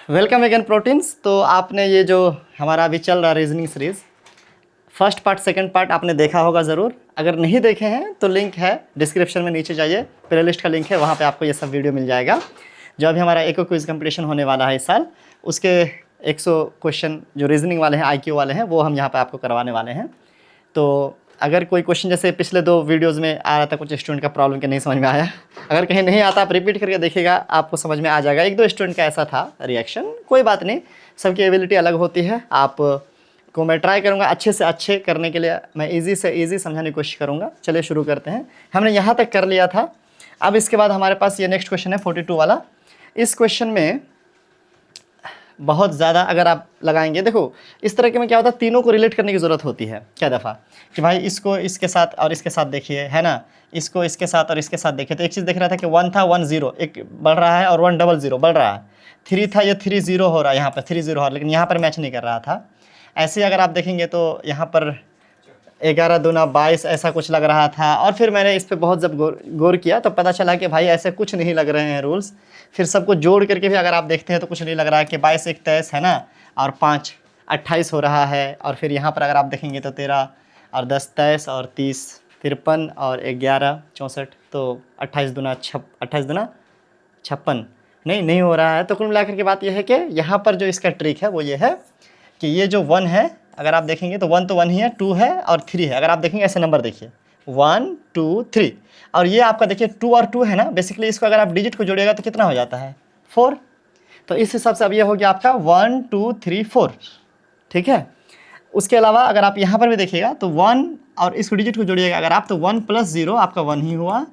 Welcome again proteins. तो आपने ये जो हमारा अभी चल रहा reasoning series first part second part आपने देखा होगा ज़रूर। अगर नहीं देखे हैं तो लिंक है डिस्क्रिप्शन में, नीचे जाइए, प्लेलिस्ट का लिंक है, वहाँ पे आपको ये सब वीडियो मिल जाएगा। जो अभी हमारा एको क्विज़ कंपटीशन होने वाला है इस साल, उसके 100 क्वेश्चन जो रीजनिंग वाले हैं, IQ वाले हैं, वो हम यहाँ पर आपको करवाने वाले हैं। तो अगर कोई क्वेश्चन जैसे पिछले 2 वीडियोज़ में आ रहा था कुछ स्टूडेंट का प्रॉब्लम के नहीं समझ में आया, अगर कहीं नहीं आता आप रिपीट करके देखिएगा, आपको समझ में आ जाएगा। 1-2 स्टूडेंट का ऐसा था रिएक्शन, कोई बात नहीं, सबकी एबिलिटी अलग होती है। आप को मैं ट्राई करूँगा अच्छे से अच्छे करने के लिए, मैं ईज़ी से ईज़ी समझाने की कोशिश करूँगा। चलिए शुरू करते हैं। हमने यहाँ तक कर लिया था। अब इसके बाद हमारे पास ये नेक्स्ट क्वेश्चन है 42 वाला। इस क्वेश्चन में बहुत ज़्यादा अगर आप लगाएंगे, देखो इस तरह के में क्या होता है, तीनों को रिलेट करने की ज़रूरत होती है क्या दफ़ा, कि भाई इसको इसके साथ और इसके साथ देखिए, है ना, इसको इसके साथ और इसके साथ देखिए। तो एक चीज़ देख रहा था कि 1 था 1 0 एक बढ़ रहा है और 1 0 0 बढ़ रहा है। 3 था ये 3 0 हो रहा है, यहाँ पर 3 0 हो रहा है, लेकिन यहाँ पर मैच नहीं कर रहा था। ऐसे ही अगर आप देखेंगे तो यहाँ पर 11 दूना 22 ऐसा कुछ लग रहा था। और फिर मैंने इस पर बहुत जब गौर किया तो पता चला कि भाई ऐसे कुछ नहीं लग रहे हैं रूल्स। फिर सबको जोड़ करके भी अगर आप देखते हैं तो कुछ नहीं लग रहा है कि 22 1 23 है ना, और 5 28 हो रहा है। और फिर यहाँ पर अगर आप देखेंगे तो 13 और 10 23 और 30 53 और 11 64, तो 28 दूना 56 नहीं हो रहा है। तो कुल मिलाकर की बात यह है कि यहाँ पर जो इसका ट्रिक है वो ये है कि ये जो 1 है, अगर आप देखेंगे तो 1 तो 1 ही है, 2 है और 3 है। अगर आप देखेंगे ऐसे नंबर देखिए 1 2 3, और ये आपका देखिए 2 और 2 है ना, बेसिकली इसको अगर आप डिजिट को जोड़िएगा तो कितना हो जाता है 4। तो इस हिसाब से अब ये हो गया आपका 1 2 3 4, ठीक है। उसके अलावा अगर आप यहाँ पर भी देखिएगा तो 1 और इसको डिजिट को जोड़िएगा अगर आप, तो 1 + 0 आपका 1 ही हुआ,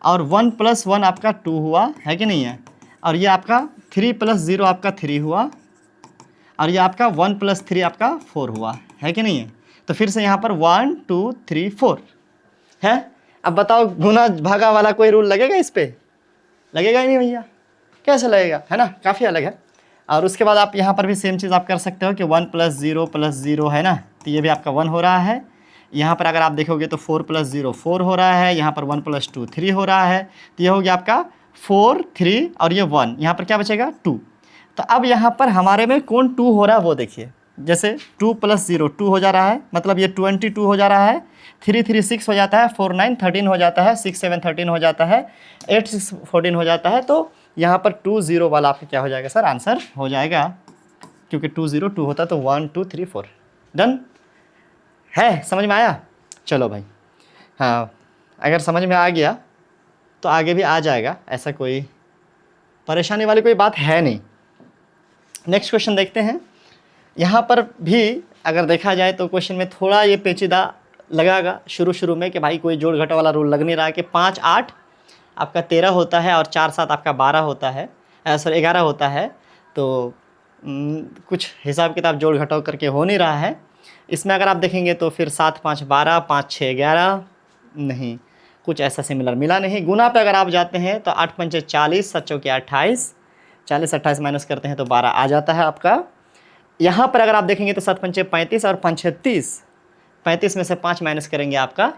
और 1 + 1 आपका 2 हुआ, है कि नहीं है। और ये आपका 3 + 0 आपका 3 हुआ, और ये आपका 1 + 3 आपका 4 हुआ, है कि नहीं है। तो फिर से यहाँ पर 1 2 3 4 है। अब बताओ गुना भागा वाला कोई रूल लगेगा इस पर? लगेगा ही नहीं भैया, कैसे लगेगा, है ना, काफ़ी अलग है। और उसके बाद आप यहाँ पर भी सेम चीज़ आप कर सकते हो कि 1 + 0 + 0 है ना, तो ये भी आपका 1 हो रहा है। यहाँ पर अगर आप देखोगे तो 4 + 0 4 हो रहा है, यहाँ पर 1 + 2 3 हो रहा है। तो ये हो गया आपका 4 3 और ये 1, यहाँ पर क्या बचेगा 2। तो अब यहाँ पर हमारे में कौन 2 हो रहा है वो देखिए। जैसे 2 + 0 2 हो जा रहा है, मतलब ये 22 हो जा रहा है, 3 3 6 हो जाता है, 4 9 13 हो जाता है, 6 7 13 हो जाता है, 8 6 14 हो जाता है। तो यहाँ पर 2 0 वाला आपका क्या हो जाएगा सर, आंसर हो जाएगा, क्योंकि 2 0 2 होता है तो 1 2 3 4 डन है। समझ में आया? चलो भाई, हाँ अगर समझ में आ गया तो आगे भी आ जाएगा, ऐसा कोई परेशानी वाली कोई बात है नहीं। नेक्स्ट क्वेश्चन देखते हैं। यहाँ पर भी अगर देखा जाए तो क्वेश्चन में थोड़ा ये पेचीदा लगागा शुरू में कि भाई कोई जोड़ घटाव वाला रूल लग नहीं रहा है कि 5 8 आपका 13 होता है और 4 7 आपका 12 होता है, सॉरी 11 होता है। तो कुछ हिसाब किताब जोड़ घटाव करके हो नहीं रहा है। इसमें अगर आप देखेंगे तो फिर 7 5 12 5 6 11 नहीं, कुछ ऐसा सिमिलर मिला नहीं। गुना पे अगर आप जाते हैं तो 8 पंचे 40 7 चौके 28, 40 28 माइनस करते हैं तो 12 आ जाता है आपका। यहाँ पर अगर आप देखेंगे तो 7 पंचे 35 और 5 6 30, 35 में से 5 माइनस करेंगे आपका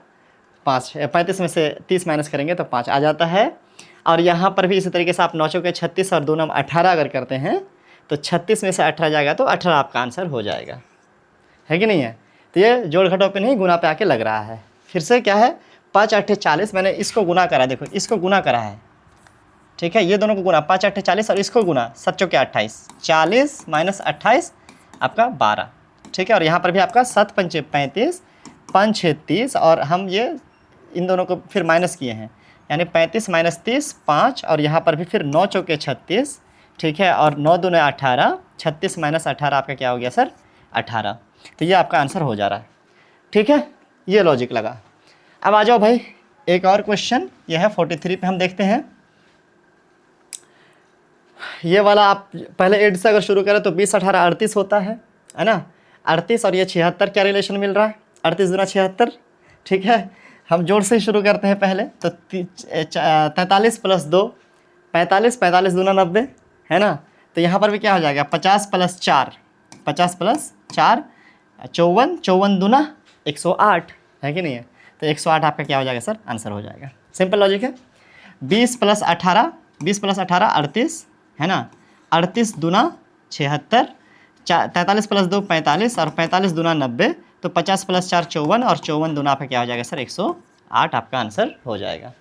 5, 35 में से 30 माइनस करेंगे तो 5 आ जाता है। और यहाँ पर भी इसी तरीके से आप 9 चौके 36 और 2 9 18 अगर करते हैं तो 36 में से 18 जाएगा तो 18 आपका आंसर हो जाएगा, है कि नहीं है। तो ये जोड़ घटाव पे नहीं, गुना पे आके लग रहा है। फिर से क्या है, 5 8 40, मैंने इसको गुना करा, देखो इसको गुना करा है, ठीक है, ये दोनों को गुना 5 8 40 और इसको गुना 7 चौके 28, 40 माइनस 28 आपका 12, ठीक है। और यहाँ पर भी आपका 7 पंचे 35 5 6 30, और हम ये इन दोनों को फिर माइनस किए हैं, यानी 35 माइनस 30 5, और यहाँ पर भी फिर 9 चौके 36, ठीक है, और 9 दूने 18, 36 माइनस 18 आपका क्या हो गया सर 18। तो ये आपका आंसर हो जा रहा है, ठीक है, ये लॉजिक लगा। अब आ जाओ भाई एक और क्वेश्चन, ये है 43 पे हम देखते हैं। ये वाला आप पहले 8 से अगर शुरू करें तो 20 18 38 होता है ना, 38 और ये 76 क्या रिलेशन मिल रहा है, 38 दूना 76, ठीक है। हम जोड़ से शुरू करते हैं पहले, तो 43 + 2 45, 45 दूना 90, है ना। तो यहाँ पर भी क्या हो जाएगा 50 + 4, 50 + 4 54, 54 दूना 108, है कि नहीं है। तो 108 आपका क्या हो जाएगा सर, आंसर हो जाएगा। सिंपल लॉजिक है। 20 + 18 38, है ना, 38 दूना 76, 43 प्लस 2 45 और 45 दूना 90, तो 50 प्लस 4 54 और 54 दूना आपका क्या हो जाएगा सर 108 आपका आंसर हो जाएगा,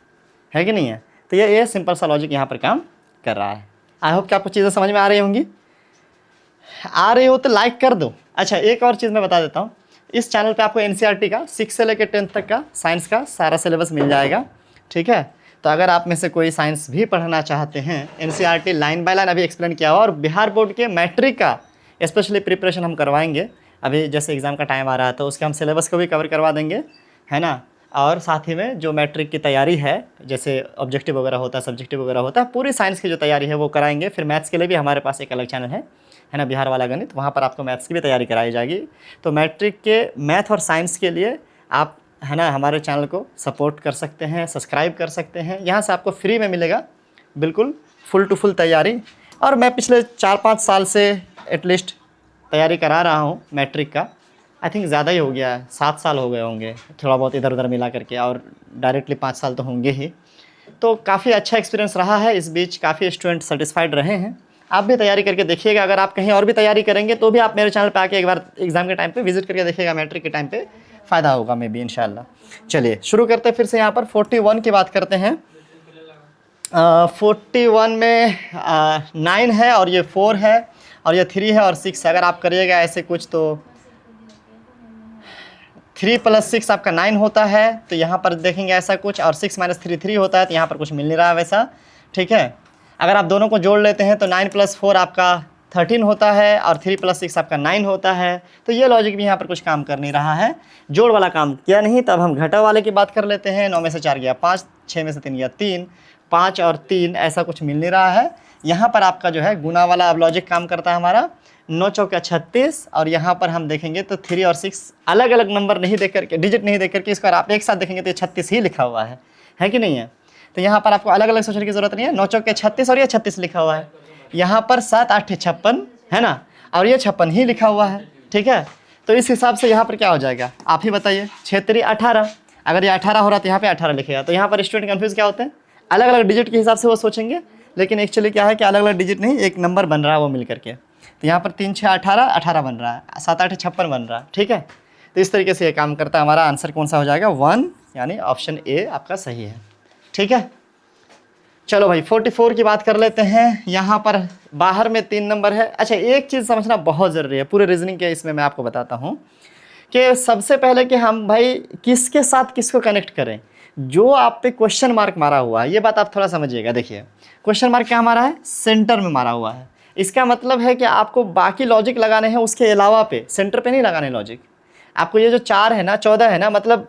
है कि नहीं है। तो ये सिंपल सा लॉजिक यहाँ पर काम कर रहा है। आई होप कि आपको चीज़ें समझ में आ रही होंगी। आ रही हो तो लाइक कर दो। अच्छा, एक और चीज़ मैं बता देता हूँ, इस चैनल पे आपको एनसीईआरटी का 6 से लेकर 10th तक का साइंस का सारा सिलेबस मिल जाएगा, ठीक है। तो अगर आप में से कोई साइंस भी पढ़ना चाहते हैं, एनसीईआरटी लाइन बाय लाइन अभी एक्सप्लेन किया हुआ, और बिहार बोर्ड के मैट्रिक का स्पेशली प्रिपरेशन हम करवाएंगे। अभी जैसे एग्ज़ाम का टाइम आ रहा है तो उसके हम सिलेबस को भी कवर करवा देंगे, है ना। और साथ ही में जो मैट्रिक की तैयारी है, जैसे ऑब्जेक्टिव वगैरह होता है, सब्जेक्टिव वगैरह होता है, पूरी साइंस की जो तैयारी है वो कराएंगे। फिर मैथ्स के लिए भी हमारे पास एक अलग चैनल है ना, बिहार वाला गणित, वहाँ पर आपको मैथ्स की भी तैयारी कराई जाएगी। तो मैट्रिक के मैथ और साइंस के लिए आप, है ना, हमारे चैनल को सपोर्ट कर सकते हैं, सब्सक्राइब कर सकते हैं। यहाँ से आपको फ्री में मिलेगा बिल्कुल फुल टू फुल तैयारी। और मैं पिछले 4-5 साल से एटलीस्ट तैयारी करा रहा हूँ मैट्रिक का। आई थिंक ज़्यादा ही हो गया है, 7 साल हो गए होंगे, थोड़ा बहुत इधर उधर मिला करके, और डायरेक्टली 5 साल तो होंगे ही। तो काफ़ी अच्छा एक्सपीरियंस रहा है। इस बीच काफ़ी स्टूडेंट सेटिस्फाइड रहे हैं। आप भी तैयारी करके देखिएगा। अगर आप कहीं और भी तैयारी करेंगे तो भी आप मेरे चैनल पे आके एक बार एग्जाम के टाइम पे विजिट करके देखिएगा, मैट्रिक के टाइम पे फ़ायदा होगा मे बी इंशाल्लाह। चलिए शुरू करते हैं फिर से। यहाँ पर 41 की बात करते हैं। 41 में 9 है और ये 4 है और ये 3 है और 6 है। अगर आप करिएगा ऐसे कुछ तो 3 + 6 आपका 9 होता है, तो यहाँ पर देखेंगे ऐसा कुछ, और 6 - 3 3 होता है, तो यहाँ पर कुछ मिल नहीं रहा है वैसा, ठीक है। अगर आप दोनों को जोड़ लेते हैं तो 9 + 4 आपका 13 होता है और 3 + 6 आपका 9 होता है। तो ये लॉजिक भी यहाँ पर कुछ काम कर नहीं रहा है, जोड़ वाला काम किया नहीं। तब हम घटा वाले की बात कर लेते हैं। 9 में से 4 गया 5, 6 में से 3 गया 3, 5 और 3 ऐसा कुछ मिल नहीं रहा है। यहाँ पर आपका जो है गुना वाला अब लॉजिक काम करता है हमारा। 9 चौका 36, और यहाँ पर हम देखेंगे तो 3 और 6 अलग अलग नंबर नहीं देख करके, डिजिट नहीं देख करके, इसको आप एक साथ देखेंगे तो ये 36 ही लिखा हुआ है कि नहीं है। तो यहाँ पर आपको अलग अलग सोचने की ज़रूरत नहीं है। 9 चौके 36 और ये 36 लिखा हुआ है। यहाँ पर 7 8 56 है ना, और ये 56 ही लिखा हुआ है, ठीक है। तो इस हिसाब से यहाँ पर क्या हो जाएगा आप ही बताइए। 6 3 18, अगर ये 18 हो रहा तो यहाँ पे 18 लिखेगा। तो यहाँ पर स्टूडेंट कन्फ्यूज क्या होते हैं, अलग अलग डिजिट के हिसाब से वो सोचेंगे, लेकिन एक्चुअली क्या है कि अलग अलग डिजिट नहीं, एक नंबर बन रहा है वो मिल करके। तो यहाँ पर 3 6 18 18 बन रहा है, 7 8 56 बन रहा है, ठीक है। तो इस तरीके से ये काम करता है। हमारा आंसर कौन सा हो जाएगा 1, यानी ऑप्शन ए आपका सही है, ठीक है। चलो भाई 44 की बात कर लेते हैं। यहाँ पर बाहर में 3 नंबर है। अच्छा, एक चीज़ समझना बहुत ज़रूरी है पूरे रीजनिंग के, इसमें मैं आपको बताता हूँ कि सबसे पहले कि हम भाई किसके साथ किसको कनेक्ट करें। जो आप पे क्वेश्चन मार्क मारा हुआ है, ये बात आप थोड़ा समझिएगा। देखिए क्वेश्चन मार्क क्या मारा है, सेंटर में मारा हुआ है। इसका मतलब है कि आपको बाकी लॉजिक लगाने हैं उसके अलावा पे, सेंटर पे नहीं लगाने लॉजिक। आपको ये जो 4 है ना, 14 है ना, मतलब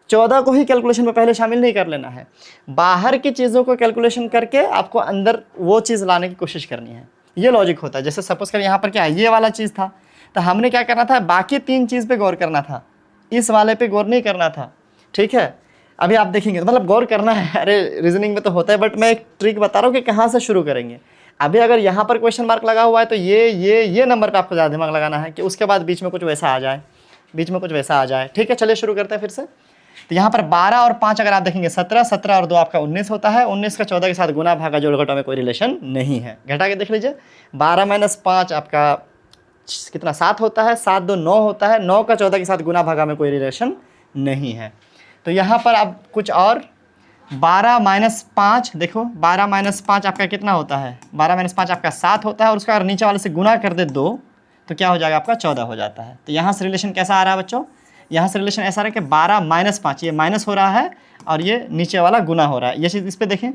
14 को ही कैलकुलेशन में पहले शामिल नहीं कर लेना है। बाहर की चीज़ों को कैलकुलेशन करके आपको अंदर वो चीज़ लाने की कोशिश करनी है। ये लॉजिक होता है। जैसे सपोज कर यहाँ पर क्या है, ये वाला चीज़ था, तो हमने क्या करना था, बाकी 3 चीज़ पे गौर करना था, इस वाले पे गौर नहीं करना था, ठीक है। अभी आप देखेंगे तो मतलब गौर करना है, अरे रीजनिंग में तो होता है, बट मैं एक ट्रिक बता रहा हूँ कि कहाँ से शुरू करेंगे। अभी अगर यहाँ पर क्वेश्चन मार्क लगा हुआ है तो ये नंबर पे आपको ज़्यादा दिमाग लगाना है कि उसके बाद बीच में कुछ वैसा आ जाए, बीच में कुछ वैसा आ जाए, ठीक है। चलिए शुरू करते हैं फिर से। तो यहाँ पर 12 और 5 अगर आप देखेंगे 17, 17 और 2 आपका 19 होता है। 19 का 14 के साथ गुना भागा जोड़ घटाव में कोई रिलेशन नहीं है। घटा के देख लीजिए, 12 - 5 आपका कितना 7 होता है, 7 2 9 होता है। 9 का 14 के साथ गुना भागा में कोई रिलेशन नहीं है। तो यहाँ पर अब कुछ और, 12 - 5 देखो, 12 - 5 आपका कितना होता है, 12 - 5 आपका 7 होता है, और उसका अगर नीचे वाले से गुना कर दे 2 तो क्या हो जाएगा आपका 14 हो जाता है। तो यहाँ से रिलेशन कैसा आ रहा है बच्चों, यहाँ से रिलेशन ऐसा रहा कि 12 - 5 ये माइनस हो रहा है और ये नीचे वाला गुना हो रहा है। ये चीज़ इस पर देखें,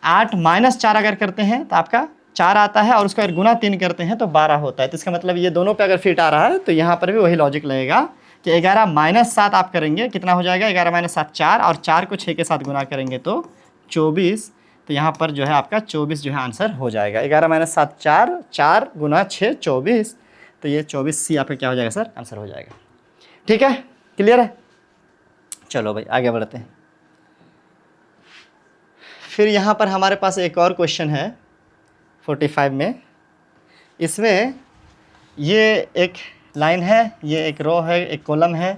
8 - 4 अगर करते हैं तो आपका 4 आता है, और उसका अगर गुना 3 करते हैं तो 12 होता है। तो इसका मतलब ये दोनों पे अगर फिट आ रहा है तो यहाँ पर भी वही लॉजिक लगेगा कि 11 - 7 आप करेंगे, कितना हो जाएगा, 11 - 7 4, और 4 को 6 के साथ गुना करेंगे तो 24। तो यहाँ पर जो है आपका 24 जो है आंसर हो जाएगा। 11 - 7 4, 4 गुना 6 24, तो ये 24C आपका क्या हो जाएगा सर, आंसर हो जाएगा, ठीक है। क्लियर है। चलो भाई आगे बढ़ते हैं। फिर यहाँ पर हमारे पास एक और क्वेश्चन है 45 में। इसमें ये एक लाइन है, ये एक रो है, एक कॉलम है।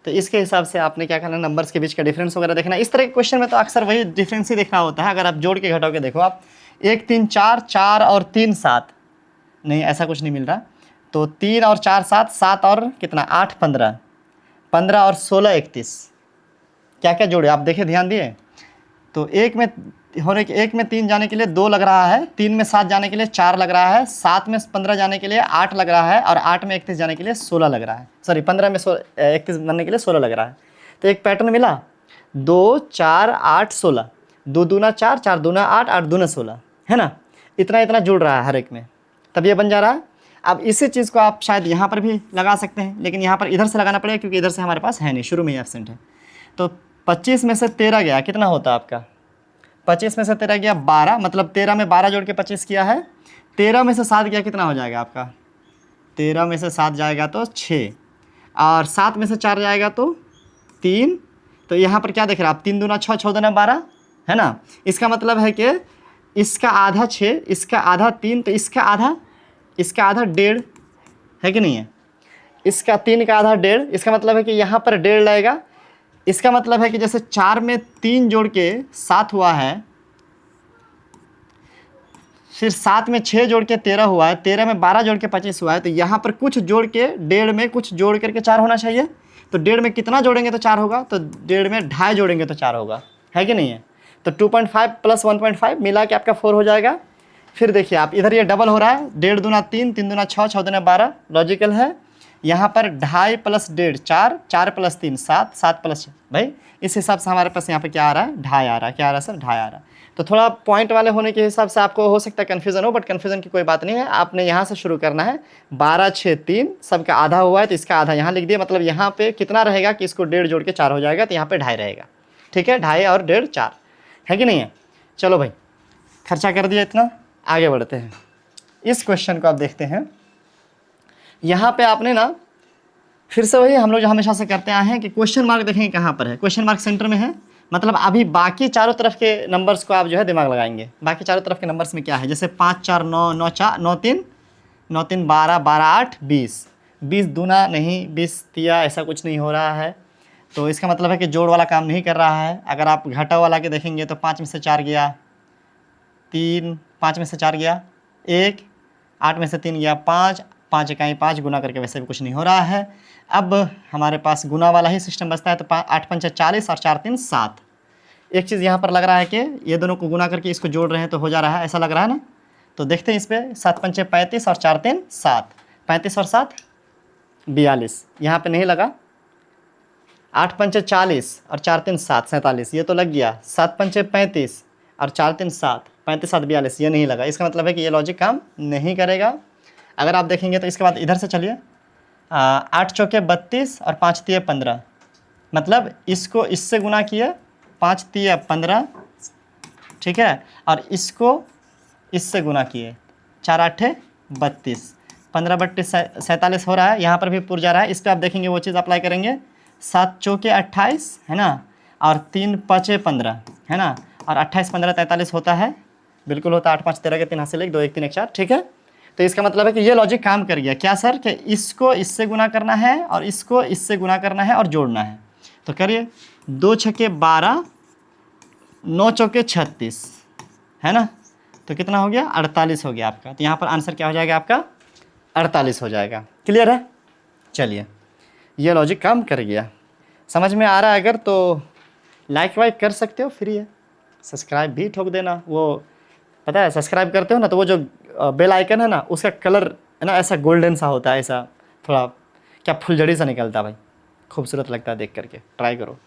तो इसके हिसाब से आपने क्या करना, नंबर्स के बीच का डिफरेंस वगैरह देखना। इस तरह के क्वेश्चन में तो अक्सर वही डिफरेंस ही देखना होता है। अगर आप जोड़ के घटाओ के देखो, आप 1 3 4, 4 और 3 7, नहीं, ऐसा कुछ नहीं मिल रहा। तो 3 और 4 7, 7 और कितना 8 15, 15 और 16 31, क्या क्या जोड़े आप देखिए, ध्यान दिए। तो एक में 3 जाने के लिए 2 लग रहा है, 3 में 7 जाने के लिए 4 लग रहा है, 7 में 15 जाने के लिए 8 लग रहा है, और 8 में 31 जाने के लिए 16 लग रहा है। सॉरी, 15 में 31 बनने के लिए 16 लग रहा है। तो एक पैटर्न मिला, 2 4 8 16, 2 दूना 4, 4 दूना 8, 8 दूना 16, है ना। इतना इतना जुड़ रहा है हर एक में, तब ये बन जा रहा है। अब इसी चीज़ को आप शायद यहाँ पर भी लगा सकते हैं, लेकिन यहाँ पर इधर से लगाना पड़ेगा क्योंकि इधर से हमारे पास है नहीं, शुरू में ही एब्सेंट है। तो 25 में से 13 गया, कितना होता है आपका, 25 में से 13 गया 12, मतलब 13 में 12 जोड़ के 25 किया है। 13 में से 7 गया, कितना हो जाएगा आपका, 13 में से 7 जाएगा तो 6, और 7 में से 4 जाएगा तो 3। तो यहाँ पर क्या देख रहे हैं आप, 3 दूना 6, 6 दूना 12, है ना। इसका मतलब है कि इसका आधा 6, इसका आधा 3, तो इसका आधा 1.5 है कि नहीं है। इसका 3 का आधा 1.5, इसका मतलब है कि यहाँ पर 1.5 लगेगा। इसका मतलब है कि जैसे 4 में 3 जोड़ के 7 हुआ है, फिर 7 में 6 जोड़ के 13 हुआ है, 13 में 12 जोड़ के 25 हुआ है, तो यहाँ पर कुछ जोड़ के 1.5 में कुछ जोड़ करके 4 होना चाहिए। तो 1.5 में कितना जोड़ेंगे तो 4 होगा, तो 1.5 में 2.5 जोड़ेंगे तो 4 होगा, है कि नहीं है। तो 2.5 प्लस 1.5 मिला के आपका 4 हो जाएगा। फिर देखिए आप, इधर ये डबल हो रहा है, 1.5 दूना 3, 3 दूना 6, 6 दूना 12, लॉजिकल है। यहाँ पर 2.5 प्लस 1.5 4, 4 प्लस 3 7, 7 प्लस 6, भाई इस हिसाब से हमारे पास यहाँ पे क्या आ रहा है, 2.5 आ रहा है। क्या आ रहा है सर, 2.5 आ रहा है। तो थोड़ा पॉइंट वाले होने के हिसाब से आपको हो सकता है कन्फ्यूजन हो, बट कन्फ्यूजन की कोई बात नहीं है। आपने यहाँ से शुरू करना है, 12 6 3, सबका आधा हुआ है तो इसका आधा यहाँ लिख दिया, मतलब यहाँ पे कितना रहेगा कि इसको 1.5 जोड़ के 4 हो जाएगा, तो यहाँ पे 2.5 रहेगा। ठीक है, 2.5 और 1.5 4, है कि नहीं है। चलो भाई, खर्चा कर दिया इतना, आगे बढ़ते हैं। इस क्वेश्चन को आप देखते हैं, यहाँ पे आपने ना फिर से वही हम लोग जो हमेशा से करते आए हैं कि क्वेश्चन मार्क देखेंगे कहाँ पर है, क्वेश्चन मार्क सेंटर में है। मतलब अभी बाकी चारों तरफ के नंबर्स को आप जो है दिमाग लगाएंगे। बाकी चारों तरफ के नंबर्स में क्या है, जैसे 5 4 9 9 4 9 3 9 3 12 12 8 20, 20 दूना नहीं 20 तिया, ऐसा कुछ नहीं हो रहा है। तो इसका मतलब है कि जोड़ वाला काम नहीं कर रहा है। अगर आप घटा वाला के देखेंगे तो 5 में से 4 गया 3, 5 में से 4 गया 1, 8 में से 3 गया 5, 5 इकाई 5, गुना करके वैसे भी कुछ नहीं हो रहा है। अब हमारे पास गुना वाला ही सिस्टम बचता है, तो 8 पंचे 40 और 4 3 7। एक चीज़ यहाँ पर लग रहा है कि ये दोनों को गुना करके इसको जोड़ रहे हैं तो हो जा रहा है, ऐसा लग रहा है ना। तो देखते हैं इस पर, 7 पंचे 35 और 4 3 7, 35 और 7 42, यहाँ पे नहीं लगा। 8 पंचे 40 और 4 3 7 47, ये तो लग गया। 7 पंचे 35 और 4 3 7, 35 7 42, ये नहीं लगा। इसका मतलब है कि ये लॉजिक काम नहीं करेगा। अगर आप देखेंगे तो इसके बाद इधर से चलिए, 8 चौके 32 और 5 तिये 15, मतलब इसको इससे गुना किए 5 तिये 15, ठीक है, और इसको इससे गुना किए 4 8 32, 15 32 47 हो रहा है। यहाँ पर भी पुर जा रहा है। इस पर आप देखेंगे वो चीज़ अप्लाई करेंगे, 7 चौके 28, है ना, और 3 5 15, है ना, और 28 15 43 होता है, बिल्कुल होता है। 8 5 13 के 3 हासिल 1 2 1 3 1 4, ठीक है। तो इसका मतलब है कि ये लॉजिक काम कर गया। क्या सर, कि इसको इससे गुना करना है और इसको इससे गुना करना है और जोड़ना है। तो करिए, 2 छक्के 12, 9 चौके 36, है ना, तो कितना हो गया, 48 हो गया आपका। तो यहाँ पर आंसर क्या हो जाएगा आपका, 48 हो जाएगा। क्लियर है। चलिए, ये लॉजिक काम कर गया। समझ में आ रहा है अगर तो लाइक वाइक कर सकते हो, फ्री है। सब्सक्राइब भी ठोक देना। वो पता है, सब्सक्राइब करते हो ना तो वो जो बेल आइकन है ना, उसका कलर है ना ऐसा गोल्डन सा होता है, ऐसा थोड़ा क्या फुलझड़ी सा निकलता है भाई, खूबसूरत लगता है देख करके, ट्राई करो।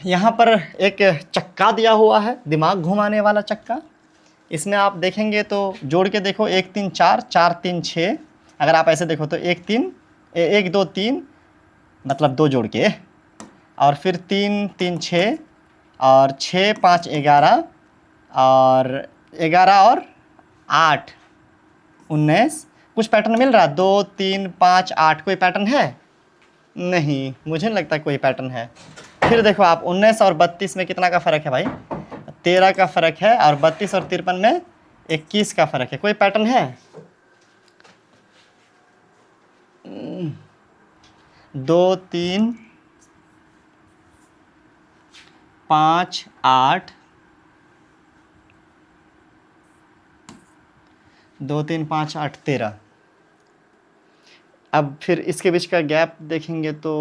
यहाँ पर एक चक्का दिया हुआ है, दिमाग घुमाने वाला चक्का। इसमें आप देखेंगे तो जोड़ के देखो, 1 3 4, 4 3 6। अगर आप ऐसे देखो तो 1 2 3, मतलब 2 जोड़ के, और फिर 3 3 6, और 6 5 11, और 11 और 8 19। कुछ पैटर्न मिल रहा है, 2 3 5 8, कोई पैटर्न है नहीं, मुझे नहीं लगता कोई पैटर्न है। फिर देखो आप, 19 और 32 में कितना का फ़र्क है भाई, 13 का फ़र्क है, और 32 और 53 में 21 का फ़र्क है। कोई पैटर्न है, 2 3 5 8 2 3 5 8 13। अब फिर इसके बीच का गैप देखेंगे तो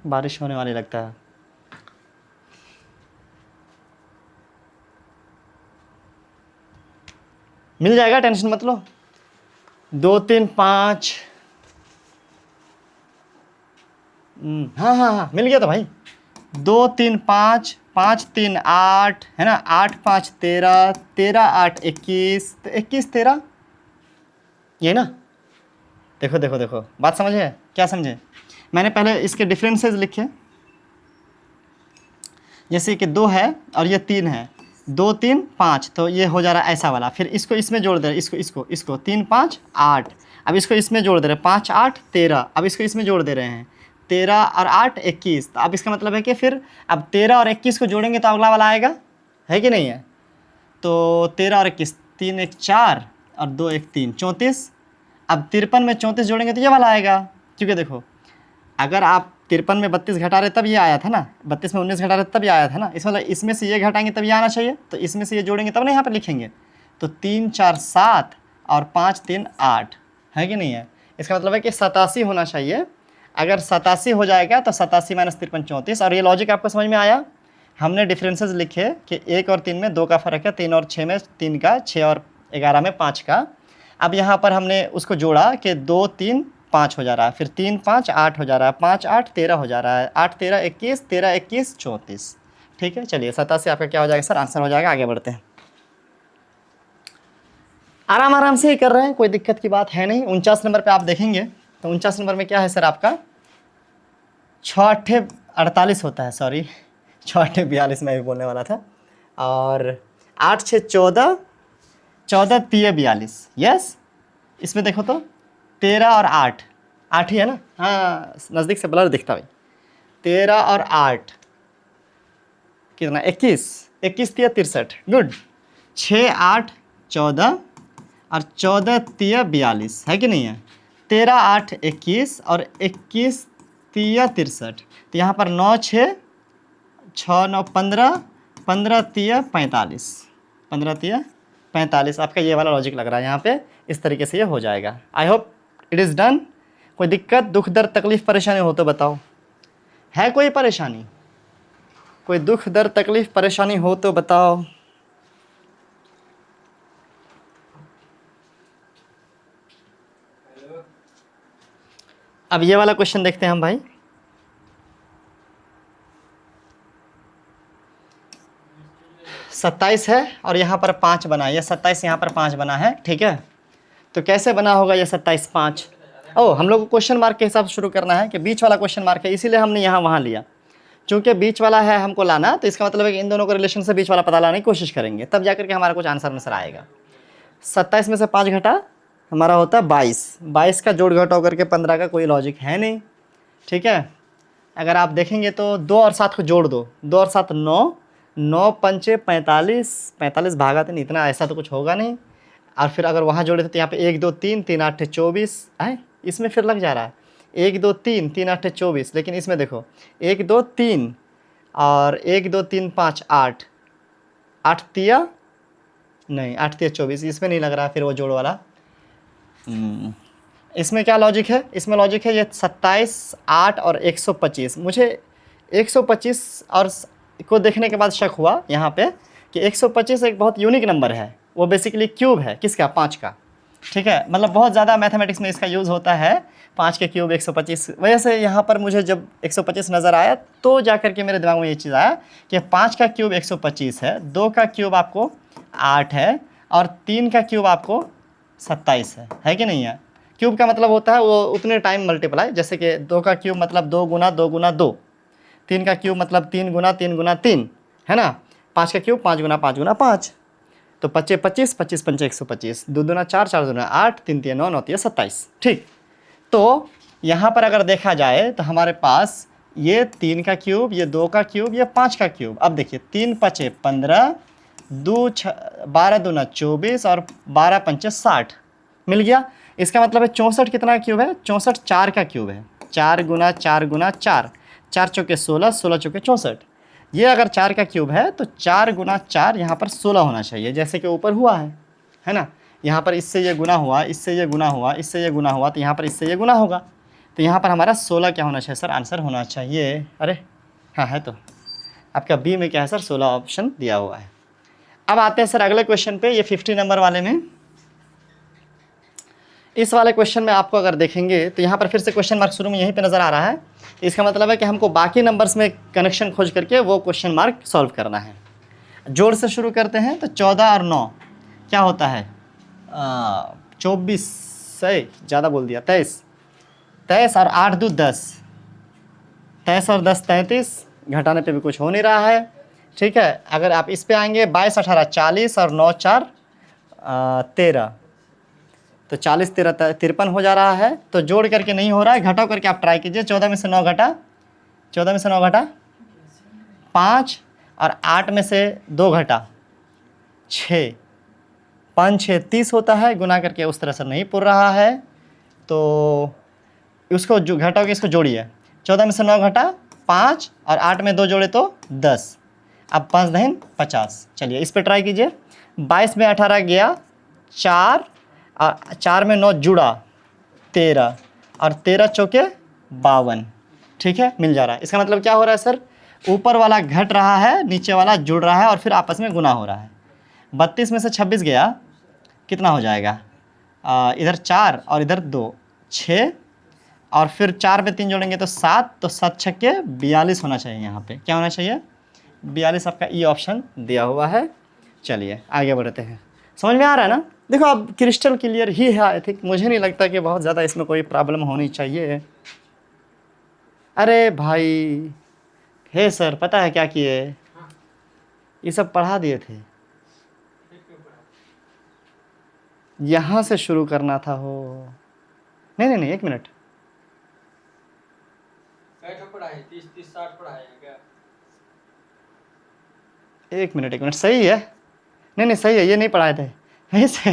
बारिश होने वाली लगता है। मिल जाएगा, टेंशन मत लो। 2 3 5, हाँ हाँ हाँ मिल गया तो भाई। 2 3 5, 5 3 8 है ना, 8 5 13, 13 8 21, तो 21 13 ये ना। देखो देखो देखो, बात समझे? क्या समझे? मैंने पहले इसके डिफरेंसेस लिखे, जैसे कि 2 है और ये 3 है, 2 3 5, तो ये हो जा रहा है ऐसा वाला। फिर इसको इसमें जोड़ दे रहे, इसको 3 5 8। अब इसको इसमें जोड़ दे रहे 5 8 13। अब इसको इसमें जोड़ दे रहे हैं 13 और 8 21। तो अब इसका मतलब है कि फिर अब 13 और 21 को जोड़ेंगे तो अगला वाला आएगा, है कि नहीं है? तो 13 और 21, 3 1 4 और 2 1 3, 34। अब 53 में 34 जोड़ेंगे तो ये वाला आएगा। क्योंकि देखो, अगर आप 53 में 32 घटा रहे तब ये आया था ना, 32 में 19 घटा रहे तब ये आया था ना। इस मतलब इसमें से ये घटाएंगे तब ये आना चाहिए, तो इसमें से ये जोड़ेंगे तब ना यहाँ पर लिखेंगे। तो 3 4 7 और 5 3 8, है कि नहीं है? इसका मतलब है कि 87 होना चाहिए। अगर 87 हो जाएगा तो 87 माइनस 53 34। और ये लॉजिक आपको समझ में आया? हमने डिफरेंसेस लिखे कि 1 और 3 में 2 का फ़र्क है, 3 और 6 में 3 का, 6 और 11 में 5 का। अब यहाँ पर हमने उसको जोड़ा कि 2 3 5 हो जा रहा है, फिर 3 5 8 हो जा रहा है, 5 8 13 हो जा रहा है, 8 13 21, 13 21 34। ठीक है, चलिए 87 आपका क्या हो जाएगा सर? आंसर हो जाएगा। आगे बढ़ते हैं। आराम आराम से ही कर रहे हैं, कोई दिक्कत की बात है नहीं। 49 नंबर पे आप देखेंगे तो 49 नंबर में क्या है सर आपका? 6 8 48 होता है, सॉरी 6 8 42 मैं भी बोलने वाला था। और 8 6 14, 14 3 42। यस, इसमें देखो तो 13 और 8, 8 ही है ना? हाँ, नज़दीक से ब्लर दिखता भाई। 13 और 8 कितना? 21, 21 3 63। गुड। 6 8 14 और 14 3 42, है कि नहीं है? 13 8 21 और 21 3 63। तो यहाँ पर 9 6 6 9 15, 15 3 45, 15 3 45। आपका ये वाला लॉजिक लग रहा है यहाँ पे। इस तरीके से ये हो जाएगा। I hope it is done. कोई दिक्कत, दुख दर्द तकलीफ़ परेशानी हो तो बताओ। है कोई परेशानी? कोई दुख दर्द तकलीफ़ परेशानी हो तो बताओ। अब ये वाला क्वेश्चन देखते हैं हम भाई। सत्ताईस है और यहाँ पर 5 बना है, ये 27 यहाँ पर 5 बना है, ठीक है? तो कैसे बना होगा ये 27 5? ओह, हम लोग को क्वेश्चन मार्क के हिसाब से शुरू करना है कि बीच वाला क्वेश्चन मार्क है, इसीलिए हमने यहाँ वहाँ लिया। चूँकि बीच वाला है हमको लाना, तो इसका मतलब है कि इन दोनों को रिलेशन से बीच वाला पता लाने की कोशिश करेंगे, तब जाकर के हमारा कुछ आंसर नजर आएगा। 27 में से 5 घटा हमारा होता है 22। 22 का जोड़ घटा होकर के 15 का कोई लॉजिक है नहीं, ठीक है? अगर आप देखेंगे तो 2 और 7 को जोड़ दो, 2 और 7 9, 9 पंचे 45, 45 भागा तो नहीं, इतना ऐसा तो कुछ होगा नहीं। और फिर अगर वहाँ जोड़े तो यहाँ पे 1 2 3, 3 8 24 है, इसमें फिर लग जा रहा है 1 2 3, 3 8 24। लेकिन इसमें देखो 1 2 3 और 1 2 3 5 8, 8 तिया नहीं, 8 तिया 24, इसमें नहीं लग रहा है फिर वो जोड़ वाला। इसमें क्या लॉजिक है? इसमें लॉजिक है ये 27 8 और 125। मुझे 125 और को देखने के बाद शक हुआ यहाँ पे कि 125 एक बहुत यूनिक नंबर है। वो बेसिकली क्यूब है, किसका? 5 का, ठीक है? मतलब बहुत ज़्यादा मैथमेटिक्स में इसका यूज़ होता है, 5 के क्यूब 125। वजह से यहाँ पर मुझे जब 125 नज़र आया तो जाकर के मेरे दिमाग में ये चीज़ आया कि 5 का क्यूब 125 है, 2 का क्यूब आपको 8 है और 3 का क्यूब आपको 27 है कि नहीं है? क्यूब का मतलब होता है वो उतने टाइम मल्टीप्लाई, जैसे कि 2 का क्यूब मतलब 2 गुना 2 गुना 2, 3 का क्यूब मतलब 3 गुना 3 गुना 3, है ना? 5 का क्यूब 5 गुना 5 गुना 5। तो 25 25 25 पंचे 125, 2 दूना 4 4 दूना 8, 3 3 9 9 3 27, ठीक? तो यहाँ पर अगर देखा जाए तो हमारे पास ये 3 का क्यूब, ये 2 का क्यूब, ये 5 का क्यूब। अब देखिए 3 पचे 15, 12 दूना 24 और 12 पंचे 60 मिल गया। इसका मतलब है 64 कितना का क्यूब है? 64 4 का क्यूब है। 4 गुना 4 गुना 4, 4 चौके 16, 16 चौके 64। ये अगर 4 का क्यूब है तो 4 गुना 4 यहाँ पर 16 होना चाहिए, जैसे कि ऊपर हुआ है ना। यहाँ पर इससे ये गुना हुआ, इससे ये गुना हुआ, इससे ये गुना हुआ, तो यहाँ पर इससे ये गुना होगा, तो यहाँ पर हमारा 16 क्या होना चाहिए सर, आंसर होना चाहिए। अरे हाँ है, तो आपका बी में क्या है सर, 16 ऑप्शन दिया हुआ है। अब आते हैं सर अगले क्वेश्चन पे, ये 50 नंबर वाले में। इस वाले क्वेश्चन में आपको अगर देखेंगे तो यहाँ पर फिर से क्वेश्चन मार्क शुरू में यहीं पे नज़र आ रहा है। इसका मतलब है कि हमको बाकी नंबर्स में कनेक्शन खोज करके वो क्वेश्चन मार्क सॉल्व करना है। जोड़ से शुरू करते हैं, तो 14 और 9 क्या होता है, 24 से ज़्यादा बोल दिया, 23 और 8 2 10, 23 और 10 33, घटाने पे भी कुछ हो नहीं रहा है, ठीक है। अगर आप इस पे आएंगे 22 18 40 और 9 4 13, तो 40 13 53 हो जा रहा है। तो जोड़ करके नहीं हो रहा है, घटाव करके आप ट्राई कीजिए। 14 में से 9 घटा, 14 में से 9 घटा 5, और 8 में से 2 घटा 6, 5 6 30 होता है। गुना करके उस तरह से नहीं पुर रहा है, तो उसको जो घटाओ के इसको जोड़िए। 14 में से 9 घटा 5, और 8 में 2 जोड़े तो 10, अब 5 दहन 50। चलिए इस पे ट्राई कीजिए। 22 में 18 गया 4, और 4 में 9 जुड़ा 13, और 13 चौके 52, ठीक है, मिल जा रहा है। इसका मतलब क्या हो रहा है सर, ऊपर वाला घट रहा है, नीचे वाला जुड़ रहा है, और फिर आपस में गुना हो रहा है। 32 में से 26 गया, कितना हो जाएगा, इधर 4 और इधर 2 6, और फिर 4 में 3 जोड़ेंगे तो 7, तो 7 छक्के 42 होना चाहिए। यहाँ पे क्या होना चाहिए, 42, आपका ई ऑप्शन दिया हुआ है। चलिए आगे बढ़ते हैं, समझ में आ रहा है ना। देखो अब क्रिस्टल क्लियर ही है, आई थिंक, मुझे नहीं लगता कि बहुत ज़्यादा इसमें कोई प्रॉब्लम होनी चाहिए। अरे भाई हे सर, पता है क्या किए, ये सब पढ़ा दिए थे, यहाँ से शुरू करना था हो। नहीं नहीं नहीं, 1 मिनट, 1 मिनट 1 मिनट, सही है, नहीं नहीं सही है, ये नहीं पढ़ाए थे ऐसे,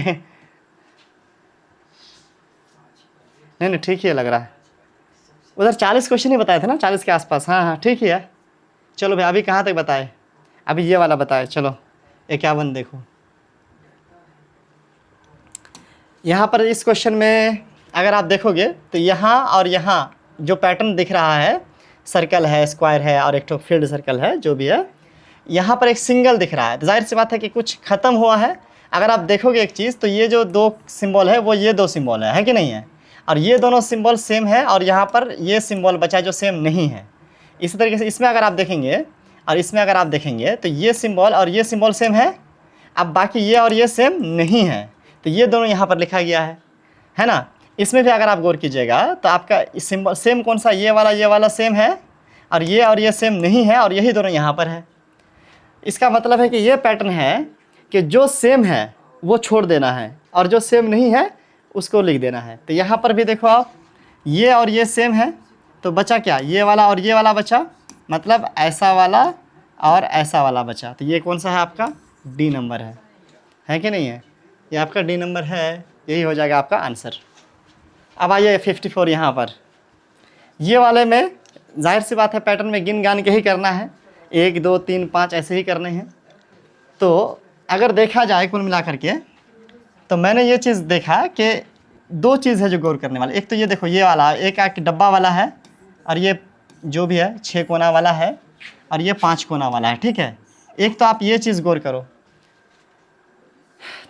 नहीं नहीं ठीक ही लग रहा है। उधर 40 क्वेश्चन ही बताए थे ना, 40 के आसपास, हाँ हाँ ठीक ही है। चलो भाई अभी कहाँ तक बताए, अभी ये वाला बताए। चलो 51 देखो, यहाँ पर इस क्वेश्चन में अगर आप देखोगे तो यहाँ और यहाँ जो पैटर्न दिख रहा है, सर्कल है, स्क्वायर है, और एक तो फील्ड सर्कल है, जो भी है, यहाँ पर एक सिंगल दिख रहा है, तो जाहिर सी बात है कि कुछ ख़त्म हुआ है। अगर आप देखोगे एक चीज़, तो ये जो 2 सिंबल है वो ये 2 सिंबल है कि नहीं है, और ये दोनों सिंबल सेम है, और यहाँ पर ये सिंबल बचा जो सेम नहीं है। इसी तरीके से इसमें अगर आप देखेंगे और इसमें अगर आप देखेंगे तो ये सिंबल और ये सिंबल सेम है, अब बाकी ये और ये सेम नहीं है, तो ये दोनों यहाँ पर लिखा गया है ना। इसमें भी अगर आप गौर कीजिएगा तो आपका सिंबल सेम कौन सा, ये वाला सेम है, और ये सेम नहीं है, और यही दोनों यहाँ पर है। इसका मतलब है कि ये पैटर्न है कि जो सेम है वो छोड़ देना है, और जो सेम नहीं है उसको लिख देना है। तो यहाँ पर भी देखो आप, ये और ये सेम है, तो बचा क्या, ये वाला और ये वाला बचा, मतलब ऐसा वाला और ऐसा वाला बचा। तो ये कौन सा है आपका, डी नंबर है कि नहीं है, ये आपका डी नंबर है, यही हो जाएगा आपका आंसर। अब आइए 54 यहाँ पर, ये वाले में जाहिर सी बात है पैटर्न में गिन गान के ही करना है, 1 2 3 5 ऐसे ही करने हैं। तो अगर देखा जाए कुल मिला करके, तो मैंने ये चीज़ देखा कि 2 चीज़ है जो गौर करने वाला। एक तो ये देखो, ये वाला एक डब्बा वाला है, और ये जो भी है 6 कोना वाला है, और ये 5 कोना वाला है, ठीक है। एक तो आप ये चीज़ गौर करो,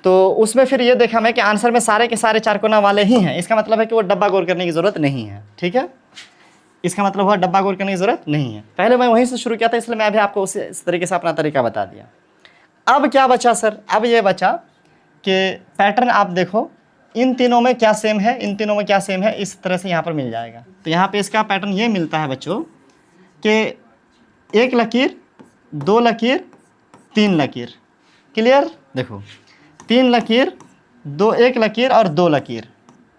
तो उसमें फिर ये देखा मैं कि आंसर में सारे के सारे 4 कोना वाले ही हैं। इसका मतलब है कि वो डब्बा गौर करने की ज़रूरत नहीं है, ठीक है। इसका मतलब हुआ डब्बा गौर करने की ज़रूरत नहीं है। पहले मैं वहीं से शुरू किया था, इसलिए मैं अभी आपको इस तरीके से अपना तरीका बता दिया। अब क्या बचा सर, अब ये बचा कि पैटर्न आप देखो, इन तीनों में क्या सेम है, इन तीनों में क्या सेम है, इस तरह से यहाँ पर मिल जाएगा। तो यहाँ पे इसका पैटर्न ये मिलता है बच्चों कि 1 लकीर, 2 लकीर, 3 लकीर, क्लियर। देखो 3 लकीर, 1 लकीर और 2 लकीर,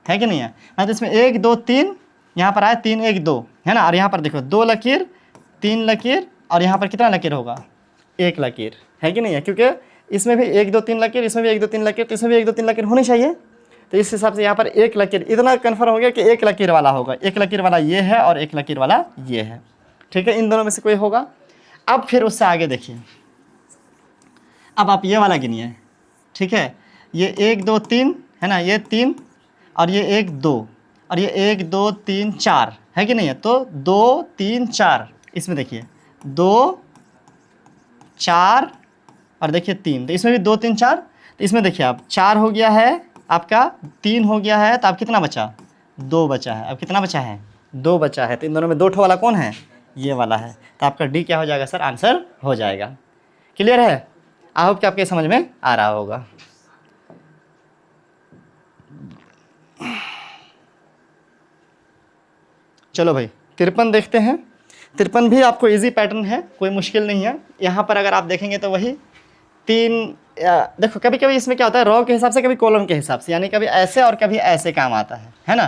है कि नहीं है। मतलब इसमें 1 2 3, यहाँ पर आए 3 1 2, है ना। और यहाँ पर देखो 2 लकीर, 3 लकीर, और यहाँ पर कितना लकीर होगा, 1 लकीर, है कि नहीं है, क्योंकि इसमें भी 1 2 3 लकीर, इसमें भी 1 2 3 लकीर, तो इसमें भी 1 2 3 लकीर होनी चाहिए। तो इस हिसाब से यहाँ पर एक लकीर, इतना कन्फर्म हो गया कि एक लकीर वाला होगा, एक लकीर वाला ये है और एक लकीर वाला ये है, ठीक है, इन दोनों में से कोई होगा। अब फिर उससे आगे देखिए, अब आप ये वाला गिनिए, ठीक है, ये 1 2 3 है ना, ये 3 और ये 1 2 और ये 1 2 3 4 है कि नहीं है, तो 2 3 4 इसमें देखिए 2 4 और देखिए 3, तो इसमें भी 2 3 4, तो इसमें देखिए आप 4 हो गया है आपका, 3 हो गया है, तो अब कितना बचा, 2 बचा है। अब कितना बचा है, 2 बचा है। तो इन दोनों में 2 ठो वाला कौन है, ये वाला है। तो आपका डी क्या हो जाएगा सर, आंसर हो जाएगा। क्लियर है, आई होप कि आपके समझ में आ रहा होगा। चलो भाई 53 देखते हैं। 53 भी आपको इजी पैटर्न है, कोई मुश्किल नहीं है। यहाँ पर अगर आप देखेंगे तो वही 3, देखो कभी कभी इसमें क्या होता है, रो के हिसाब से, कभी कॉलम के हिसाब से, यानी कभी ऐसे और कभी ऐसे काम आता है ना।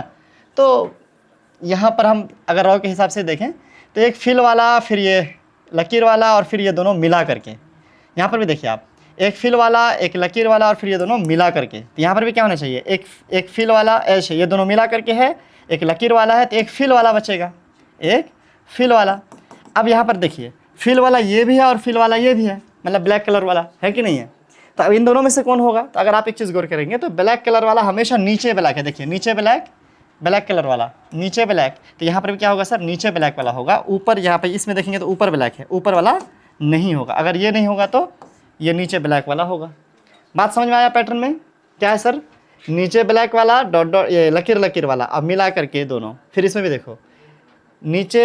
तो यहाँ पर हम अगर रो के हिसाब से देखें तो एक फिल वाला, फिर ये लकीर वाला और फिर ये दोनों मिला करके, यहाँ पर भी देखिए आप, एक फिल वाला, एक लकीर वाला और फिर ये दोनों मिला करके। तो यहाँ पर भी क्या होना चाहिए, एक फिल वाला ऐसे, ये दोनों मिला करके है, एक लकीर वाला है, तो एक फिल वाला बचेगा, एक फिल वाला। अब यहाँ पर देखिए फिल वाला ये भी है और फिल वाला ये भी है, मतलब ब्लैक कलर वाला है कि नहीं है। तो अब इन दोनों में से कौन होगा, तो अगर आप एक चीज़ गौर करेंगे तो ब्लैक कलर वाला हमेशा नीचे ब्लैक है। देखिए नीचे ब्लैक, ब्लैक कलर वाला नीचे ब्लैक, तो यहाँ पर भी क्या होगा सर, नीचे ब्लैक वाला होगा। ऊपर यहाँ पे इसमें देखेंगे तो ऊपर ब्लैक है, ऊपर वाला नहीं होगा। अगर ये नहीं होगा तो ये नीचे ब्लैक वाला होगा। बात समझ में आया पैटर्न में क्या है सर, नीचे ब्लैक वाला डॉट डॉट, ये लकीर लकीर वाला, अब मिला करके दोनों। फिर इसमें भी देखो नीचे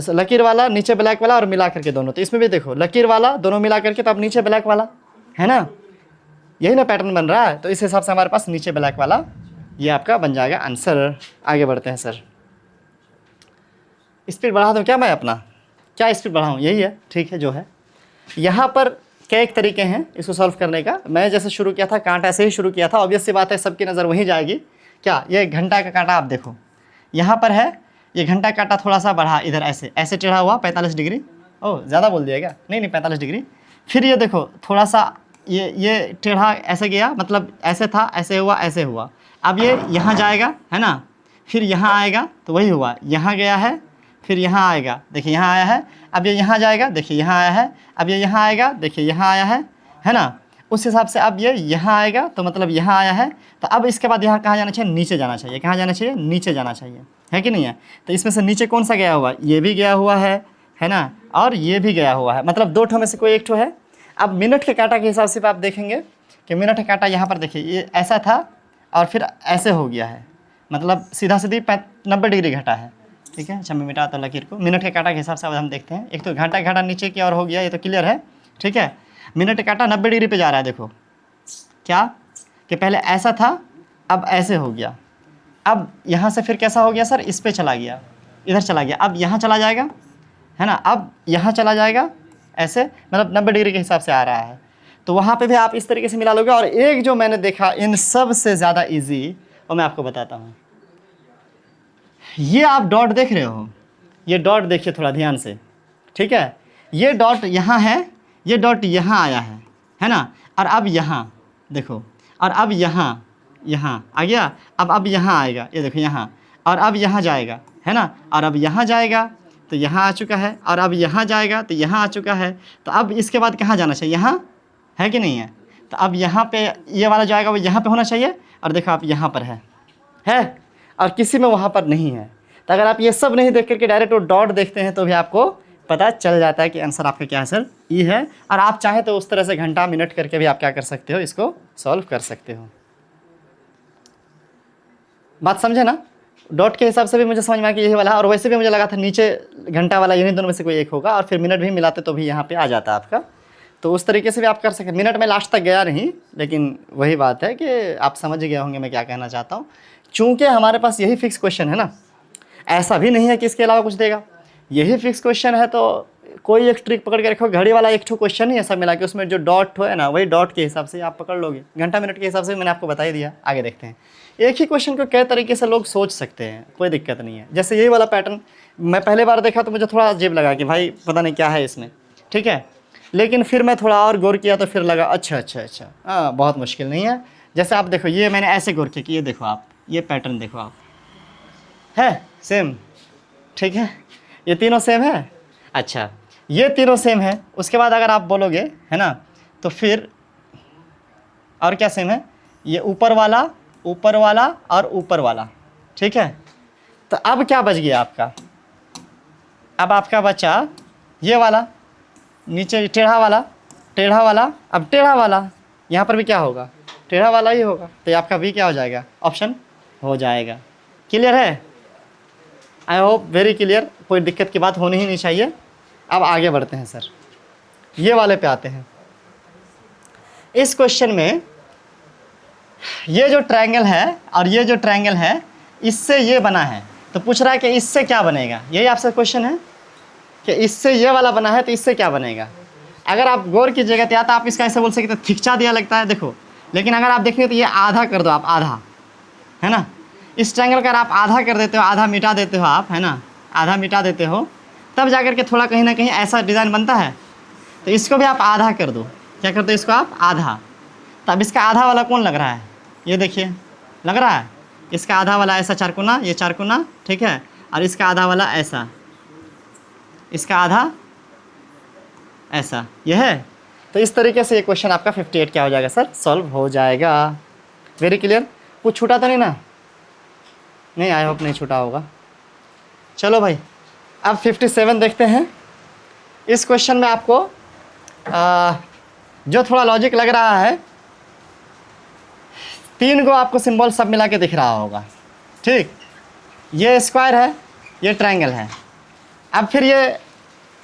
लकीर वाला, नीचे ब्लैक वाला और मिला करके दोनों। तो इसमें भी देखो लकीर वाला दोनों मिला करके, तो अब नीचे ब्लैक वाला है ना, यही ना पैटर्न बन रहा है। तो इस हिसाब से हमारे पास नीचे ब्लैक वाला ये आपका बन जाएगा आंसर। आगे बढ़ते हैं सर। स्पीड बढ़ा दूँ क्या मैं अपना, क्या स्पीड बढ़ाऊँ, यही है, ठीक है जो है। यहाँ पर कई एक तरीके हैं इसको सॉल्व करने का। मैं जैसे शुरू किया था, कांटा ऐसे ही शुरू किया था, ऑब्वियस सी बात है सबकी नज़र वहीं जाएगी। क्या ये घंटा का कांटा आप देखो, यहाँ पर है ये घंटा कांटा, थोड़ा सा बढ़ा इधर ऐसे ऐसे टेढ़ा हुआ 45 डिग्री, ओह ज़्यादा बोल दिया क्या, नहीं 45 डिग्री। फिर ये देखो थोड़ा सा ये टेढ़ा ऐसे गया, मतलब ऐसे था, ऐसे हुआ, ऐसे हुआ। अब ये यहाँ जाएगा है ना, फिर यहाँ आएगा, तो वही हुआ, यहाँ गया है, फिर यहाँ आएगा, देखिए यहाँ आया है। अब ये यहाँ जाएगा, देखिए यहाँ आया है। अब ये यहाँ आएगा, देखिए यहाँ आया है ना। उस हिसाब से अब ये यहाँ आएगा, तो मतलब यहाँ आया है। तो अब इसके बाद यहाँ कहाँ जाना चाहिए, नीचे जाना चाहिए। कहाँ जाना चाहिए, नीचे जाना चाहिए, है कि नहीं है। तो इसमें से नीचे कौन सा गया हुआ, ये भी गया हुआ है ना, और ये भी गया हुआ है, मतलब 2 ठो में से कोई एक ठो है। अब मिनट के कांटा के हिसाब से आप देखेंगे कि मिनट का कांटा यहाँ पर देखिए ये ऐसा था और फिर ऐसे हो गया है, मतलब सीधा सीधी 90 डिग्री घटा है, ठीक है। अच्छा मैं मिटा तो लकीर को। मिनट के कांटा के हिसाब से अब हम देखते हैं। एक तो घंटा घाटा नीचे की ओर हो गया, ये तो क्लियर है, ठीक है। मिनट का कांटा 90 डिग्री पे जा रहा है, देखो क्या कि पहले ऐसा था, अब ऐसे हो गया। अब यहाँ से फिर कैसा हो गया सर, इस पे चला गया, इधर चला गया। अब यहाँ चला जाएगा है ना, अब यहाँ चला जाएगा ऐसे, मतलब 90 डिग्री के हिसाब से आ रहा है। तो वहाँ पे भी आप इस तरीके से मिला लोगे। और एक जो मैंने देखा इन सब से ज़्यादा ईजी, और मैं आपको बताता हूँ। ये आप डॉट देख रहे हो, ये डॉट देखिए थोड़ा ध्यान से, ठीक है। ये डॉट यहाँ है, ये डॉट यहाँ आया है ना। और अब यहाँ देखो, और अब यहाँ आ गया। अब यहाँ आएगा, ये देखो यहाँ, और अब यहाँ जाएगा है ना, और अब यहाँ जाएगा तो यहाँ आ चुका है, और अब यहाँ जाएगा तो यहाँ आ चुका है। तो अब इसके बाद कहाँ जाना चाहिए, यहाँ है कि नहीं है। तो अब यहाँ पे ये वाला जाएगा, वो यहाँ पे होना चाहिए। और देखो आप यहाँ पर है और किसी में वहाँ पर नहीं है। तो अगर आप ये सब नहीं देख करके डायरेक्ट वो डॉट देखते हैं तो भी आपको पता चल जाता है कि आंसर आपका क्या है सर, ई है। और आप चाहें तो उस तरह से घंटा मिनट करके भी आप क्या कर सकते हो, इसको सॉल्व कर सकते हो। बात समझे ना। डॉट के हिसाब से भी मुझे समझ में आया कि यही वाला है, और वैसे भी मुझे लगा था नीचे घंटा वाला, इन्हीं दोनों में से कोई एक होगा। और फिर मिनट भी मिलाते तो भी यहाँ पे आ जाता आपका। तो उस तरीके से भी आप कर सकते। मिनट में लास्ट तक गया नहीं, लेकिन वही बात है कि आप समझ गए होंगे मैं क्या कहना चाहता हूँ। चूँकि हमारे पास यही फिक्स क्वेश्चन है ना, ऐसा भी नहीं है कि इसके अलावा कुछ देगा। यही फिक्स क्वेश्चन है, तो कोई एक ट्रिक पकड़ के रखो। घड़ी वाला एक ठो क्वेश्चन ही ऐसा मिला कि उसमें जो डॉट है ना, वही डॉट के हिसाब से आप पकड़ लोगे। घंटा मिनट के हिसाब से मैंने आपको बता ही दिया। आगे देखते हैं। एक ही क्वेश्चन को कई तरीके से लोग सोच सकते हैं, कोई दिक्कत नहीं है। जैसे यही वाला पैटर्न मैं पहले बार देखा तो मुझे थोड़ा अजीब लगा कि भाई पता नहीं क्या है इसमें, ठीक है। लेकिन फिर मैं थोड़ा और गौर किया तो फिर लगा अच्छा हाँ बहुत मुश्किल नहीं है। जैसे आप देखो, ये मैंने ऐसे गौर किया कि ये देखो आप, ये पैटर्न देखो आप, है सेम, ठीक है, ये तीनों सेम है। अच्छा, ये तीनों सेम है, उसके बाद अगर आप बोलोगे, है ना, तो फिर और क्या सेम है, ये ऊपर वाला और ऊपर वाला, ठीक है। तो अब क्या बच गया आपका, अब आपका बचा ये वाला, नीचे टेढ़ा वाला, अब टेढ़ा वाला, यहाँ पर भी क्या होगा, टेढ़ा वाला ही होगा। तो ये आपका बी क्या हो जाएगा, ऑप्शन हो जाएगा। क्लियर है? आई होप वेरी क्लियर, कोई दिक्कत की बात होनी ही नहीं चाहिए। अब आगे बढ़ते हैं सर, ये वाले पे आते हैं। इस क्वेश्चन में ये जो ट्रायंगल है और ये जो ट्रायंगल है, इससे ये बना है, तो पूछ रहा है कि इससे क्या बनेगा। यही आपसे क्वेश्चन है कि इससे ये वाला बना है तो इससे क्या बनेगा। अगर आप गौर कीजिएगा तो या तो आप इसका ऐसे बोल सकते थिकचा दिया लगता है, देखो, लेकिन अगर आप देखेंगे तो ये आधा कर दो आप, आधा, है ना। इस ट्रायंगल का आप आधा कर देते हो, आधा मिटा देते हो आप, है ना, आधा मिटा देते हो, तब जाकर के थोड़ा कहीं ना कहीं ऐसा डिज़ाइन बनता है। तो इसको भी आप आधा कर दो, क्या कर दो इसको आप आधा। तब इसका आधा वाला कौन लग रहा है, ये देखिए लग रहा है, इसका आधा वाला ऐसा चारकोना, ये चारकोना, ठीक है, और इसका आधा वाला ऐसा, इसका आधा ऐसा, ये है। तो इस तरीके से ये क्वेश्चन आपका 58 क्या हो जाएगा सर, सॉल्व हो जाएगा। वेरी क्लियर, कुछ छूटा तो नहीं ना, नहीं, आई होप नहीं छूटा होगा। चलो भाई, अब 57 देखते हैं। इस क्वेश्चन में आपको जो थोड़ा लॉजिक लग रहा है, 3 को आपको सिंबल सब मिला के दिख रहा होगा, ठीक। ये स्क्वायर है, ये ट्रायंगल है। अब फिर ये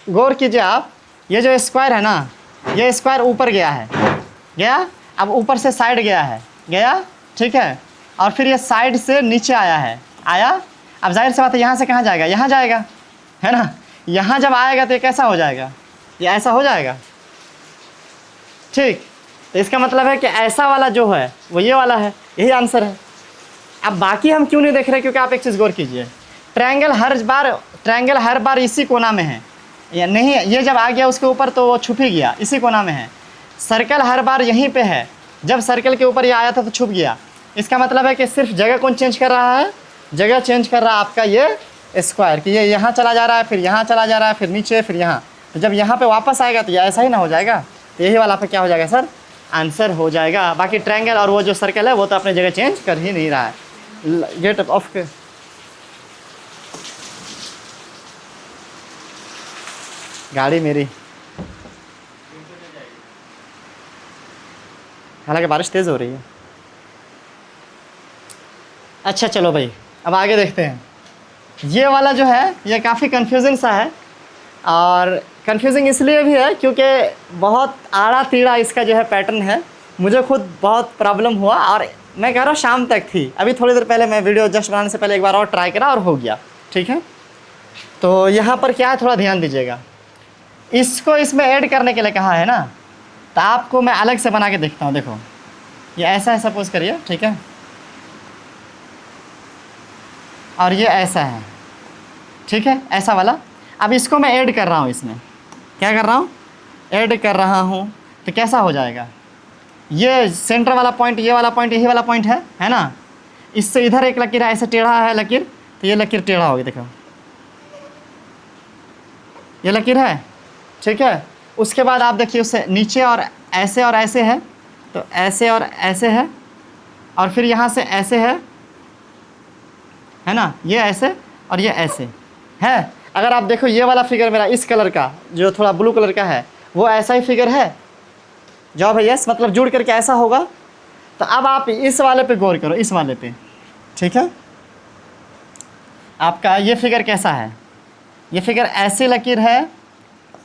गौर कीजिए आप, ये जो स्क्वायर है ना, ये स्क्वायर ऊपर गया है, गया, अब ऊपर से साइड गया है, गया, ठीक है, और फिर ये साइड से नीचे आया है, आया। अब जाहिर सी बात है यहाँ से कहाँ जाएगा, यहाँ जाएगा, है ना। यहाँ जब आएगा तो ये कैसा हो जाएगा, ये ऐसा हो जाएगा, ठीक। तो इसका मतलब है कि ऐसा वाला जो है वो ये वाला है, यही आंसर है। अब बाकी हम क्यों नहीं देख रहे, क्योंकि आप एक चीज़ गौर कीजिए, ट्रायंगल हर बार इसी कोना में है, या नहीं, ये जब आ गया उसके ऊपर तो वो छुप ही गया, इसी कोना में है। सर्कल हर बार यहीं पे है, जब सर्कल के ऊपर ये आया था तो छुप गया। इसका मतलब है कि सिर्फ जगह कौन चेंज कर रहा है, जगह चेंज कर रहा है आपका ये स्क्वायर, कि ये यहाँ चला जा रहा है, फिर यहाँ चला जा रहा है, फिर नीचे, फिर यहाँ। तो जब यहाँ पे वापस आएगा तो ये ऐसा ही ना हो जाएगा। तो यही वाला पे क्या हो जाएगा सर, आंसर हो जाएगा। बाकी ट्रायंगल और वो जो सर्कल है वो तो अपनी जगह चेंज कर ही नहीं रहा है। गेट ऑफ के गाड़ी मेरी, हालांकि बारिश तेज़ हो रही है। अच्छा चलो भाई, अब आगे देखते हैं। ये वाला जो है ये काफ़ी कन्फ्यूजिंग सा है, और कन्फ्यूजिंग इसलिए भी है क्योंकि बहुत आड़ा टीड़ा इसका जो है पैटर्न है। मुझे खुद बहुत प्रॉब्लम हुआ, और मैं कह रहा हूँ शाम तक थी। अभी थोड़ी देर पहले मैं वीडियो जस्ट बनाने से पहले एक बार और ट्राई करा और हो गया, ठीक है। तो यहाँ पर क्या है, थोड़ा ध्यान दीजिएगा। इसको इसमें ऐड करने के लिए कहा है ना, तो आपको मैं अलग से बना के देखता हूँ। देखो ये ऐसा है, सपोज करिए, ठीक है, और ये ऐसा है, ठीक है, ऐसा वाला। अब इसको मैं ऐड कर रहा हूँ, इसमें क्या कर रहा हूँ, ऐड कर रहा हूँ। तो कैसा हो जाएगा, ये सेंटर वाला पॉइंट, ये वाला पॉइंट, यही वाला पॉइंट है ना। इससे इधर एक लकीर है, ऐसे टेढ़ा है लकीर, तो ये लकीर टेढ़ा होगी, देखो ये लकीर है, ठीक है। उसके बाद आप देखिए उससे नीचे और ऐसे है, तो ऐसे और ऐसे है, और फिर यहाँ से ऐसे है ना, ये ऐसे और ये ऐसे है। अगर आप देखो ये वाला फिगर मेरा इस कलर का जो थोड़ा ब्लू कलर का है, वो ऐसा ही फिगर है। जवाब है यस, मतलब जुड़ करके ऐसा होगा। तो अब आप इस वाले पे गौर करो, इस वाले पे, ठीक है। आपका ये फिगर कैसा है, ये फिगर ऐसी लकीर है,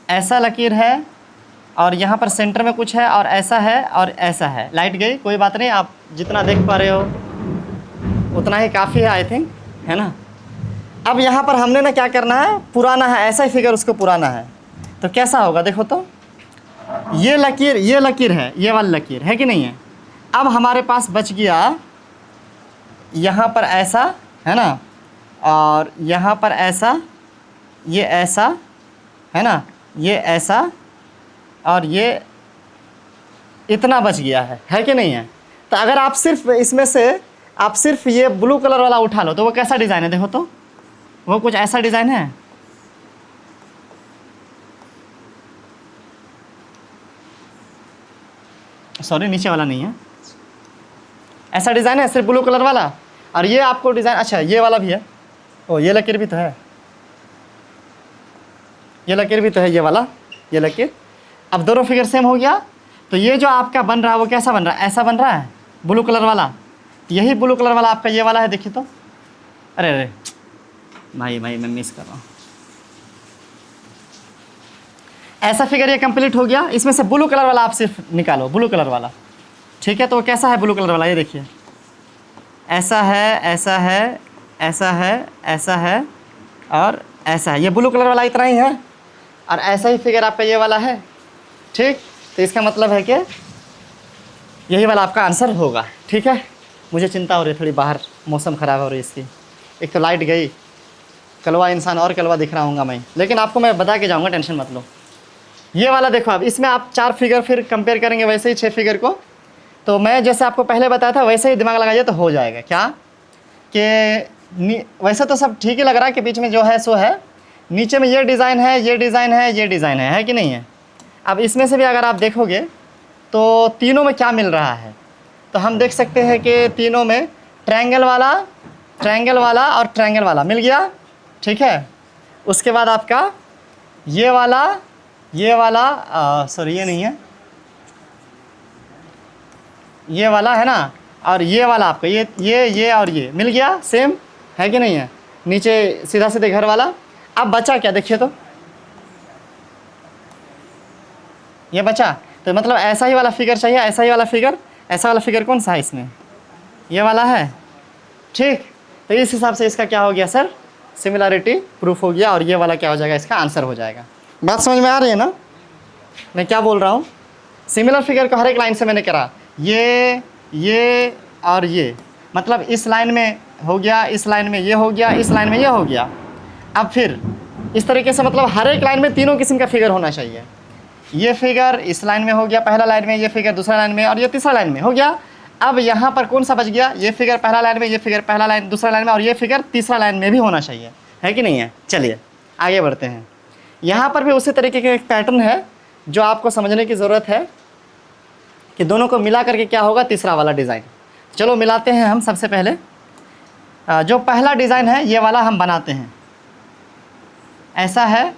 ऐसा लकीर है, और यहाँ पर सेंटर में कुछ है, और ऐसा है और ऐसा है। लाइट गई, कोई बात नहीं, आप जितना देख पा रहे हो उतना ही काफ़ी है, आई थिंक, है ना। अब यहाँ पर हमने ना क्या करना है, पुराना है, ऐसा ही फिगर उसको पुराना है। तो कैसा होगा देखो, तो ये लकीर है, ये वाली लकीर है कि नहीं है। अब हमारे पास बच गया यहाँ पर ऐसा, है ना, और यहाँ पर ऐसा, ये ऐसा, है ना, ये ऐसा, और ये इतना बच गया है कि नहीं है। तो अगर आप सिर्फ इसमें से आप सिर्फ ये ब्लू कलर वाला उठा लो तो वो कैसा डिज़ाइन है, देखो तो वो कुछ ऐसा डिज़ाइन है। सॉरी नीचे वाला नहीं है, ऐसा डिज़ाइन है सिर्फ ब्लू कलर वाला। और ये आपको डिज़ाइन, अच्छा ये वाला भी है, ओ ये लकीर भी तो है, ये लकीर भी तो है, ये वाला ये लकीर। अब दोनों फिगर सेम हो गया, तो ये जो आपका बन रहा है वो कैसा बन रहा है, ऐसा बन रहा है ब्लू कलर वाला। यही ब्लू कलर वाला आपका ये वाला है, देखिए तो, अरे अरे भाई मैं मिस कर रहा हूँ। ऐसा फिगर ये कंप्लीट हो गया। इसमें से ब्लू कलर वाला आप सिर्फ निकालो, ब्लू कलर वाला, ठीक है। तो कैसा है ब्लू कलर वाला, ये देखिए ऐसा है, ऐसा है, ऐसा है, ऐसा है और ऐसा है। ये ब्लू कलर वाला इतना ही है और ऐसा ही फिगर आपका ये वाला है, ठीक। तो इसका मतलब है कि यही वाला आपका आंसर होगा, ठीक है। मुझे चिंता हो रही है थोड़ी, बाहर मौसम ख़राब हो रही है इसकी, एक तो लाइट गई, कलवा इंसान और कलवा दिख रहा हूँगा मैं, लेकिन आपको मैं बता के जाऊँगा, टेंशन मत लो। ये वाला देखो, अब इसमें आप 4 फिगर फिर कंपेयर करेंगे वैसे ही 6 फिगर को, तो मैं जैसे आपको पहले बताया था वैसे ही दिमाग लगाइए तो हो जाएगा। क्या कि वैसे तो सब ठीक ही लग रहा है कि बीच में जो है सो है, नीचे में ये डिज़ाइन है, ये डिज़ाइन है, ये डिज़ाइन है कि नहीं है। अब इसमें से भी अगर आप देखोगे तो तीनों में क्या मिल रहा है, तो हम देख सकते हैं कि तीनों में ट्रायंगल वाला, ट्रायंगल वाला और ट्रायंगल वाला मिल गया, ठीक है। उसके बाद आपका ये वाला, ये वाला सॉरी ये नहीं है, ये वाला है ना, और ये वाला आपका ये और ये मिल गया, सेम है कि नहीं है। नीचे सीधा सीधे घर वाला। अब बचा क्या, देखिए तो ये बचा, तो मतलब ऐसा ही वाला फिगर चाहिए, ऐसा ही वाला फिगर। ऐसा वाला फिगर कौन सा है इसमें, ये वाला है, ठीक। तो इस हिसाब से इसका क्या हो गया सर, सिमिलरिटी प्रूफ हो गया, और ये वाला क्या हो जाएगा, इसका आंसर हो जाएगा। बात समझ में आ रही है ना मैं क्या बोल रहा हूँ। सिमिलर फिगर को हर एक लाइन से मैंने करा, ये और ये, मतलब इस लाइन में हो गया, इस लाइन में ये हो गया, इस लाइन में ये हो गया। अब फिर इस तरीके से मतलब हर एक लाइन में तीनों किस्म का फिगर होना चाहिए। ये फिगर इस लाइन में हो गया पहला लाइन में, ये फिगर दूसरा लाइन में, और ये तीसरा लाइन में हो गया। अब यहाँ पर कौन सा बच गया, ये फिगर पहला लाइन में, ये फिगर पहला लाइन दूसरा लाइन में, और ये फिगर तीसरा लाइन में भी होना चाहिए, है कि नहीं है। चलिए आगे बढ़ते हैं। यहाँ पर भी उसी तरीके का एक पैटर्न है जो आपको समझने की ज़रूरत है कि दोनों को मिला करके क्या होगा, तीसरा वाला डिज़ाइन। चलो मिलाते हैं हम। सबसे पहले जो पहला डिज़ाइन है ये वाला हम बनाते हैं, ऐसा है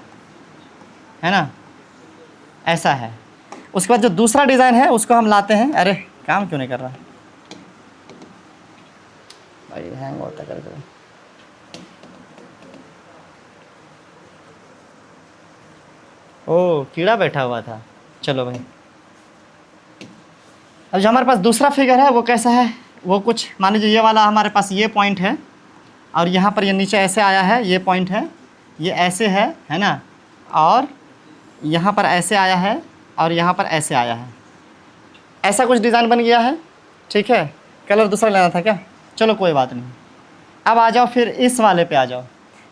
ना, ऐसा है। उसके बाद जो दूसरा डिज़ाइन है उसको हम लाते हैं, अरे काम क्यों नहीं कर रहा भाई, हैंग होता कर कर। ओ कीड़ा बैठा हुआ था। चलो भाई, अब जो हमारे पास दूसरा फिगर है वो कैसा है, वो कुछ मान लीजिए ये वाला हमारे पास ये पॉइंट है, और यहाँ पर ये नीचे ऐसे आया है, ये पॉइंट है, ये ऐसे है ना, और यहाँ पर ऐसे आया है, और यहाँ पर ऐसे आया है। ऐसा कुछ डिज़ाइन बन गया है, ठीक है। कलर दूसरा लेना था क्या, चलो कोई बात नहीं। अब आ जाओ फिर इस वाले पे आ जाओ।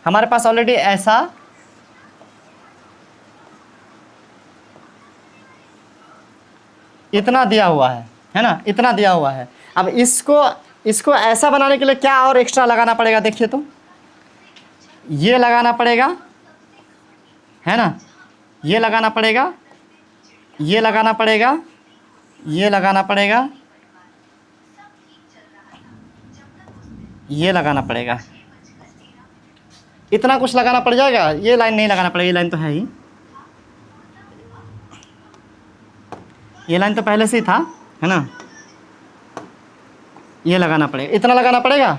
हमारे पास ऑलरेडी ऐसा इतना दिया हुआ है ना, इतना दिया हुआ है। अब इसको ऐसा बनाने के लिए क्या और एक्स्ट्रा लगाना पड़ेगा, देखिए तो ये लगाना पड़ेगा, है ना, ये लगाना पड़ेगा, ये लगाना पड़ेगा, ये लगाना पड़ेगा, ये लगाना पड़ेगा, इतना कुछ लगाना पड़ जाएगा। ये लाइन नहीं लगाना पड़ेगा, ये लाइन तो है ही, ये लाइन तो पहले से ही था, है ना, ये लगाना पड़ेगा, इतना लगाना पड़ेगा।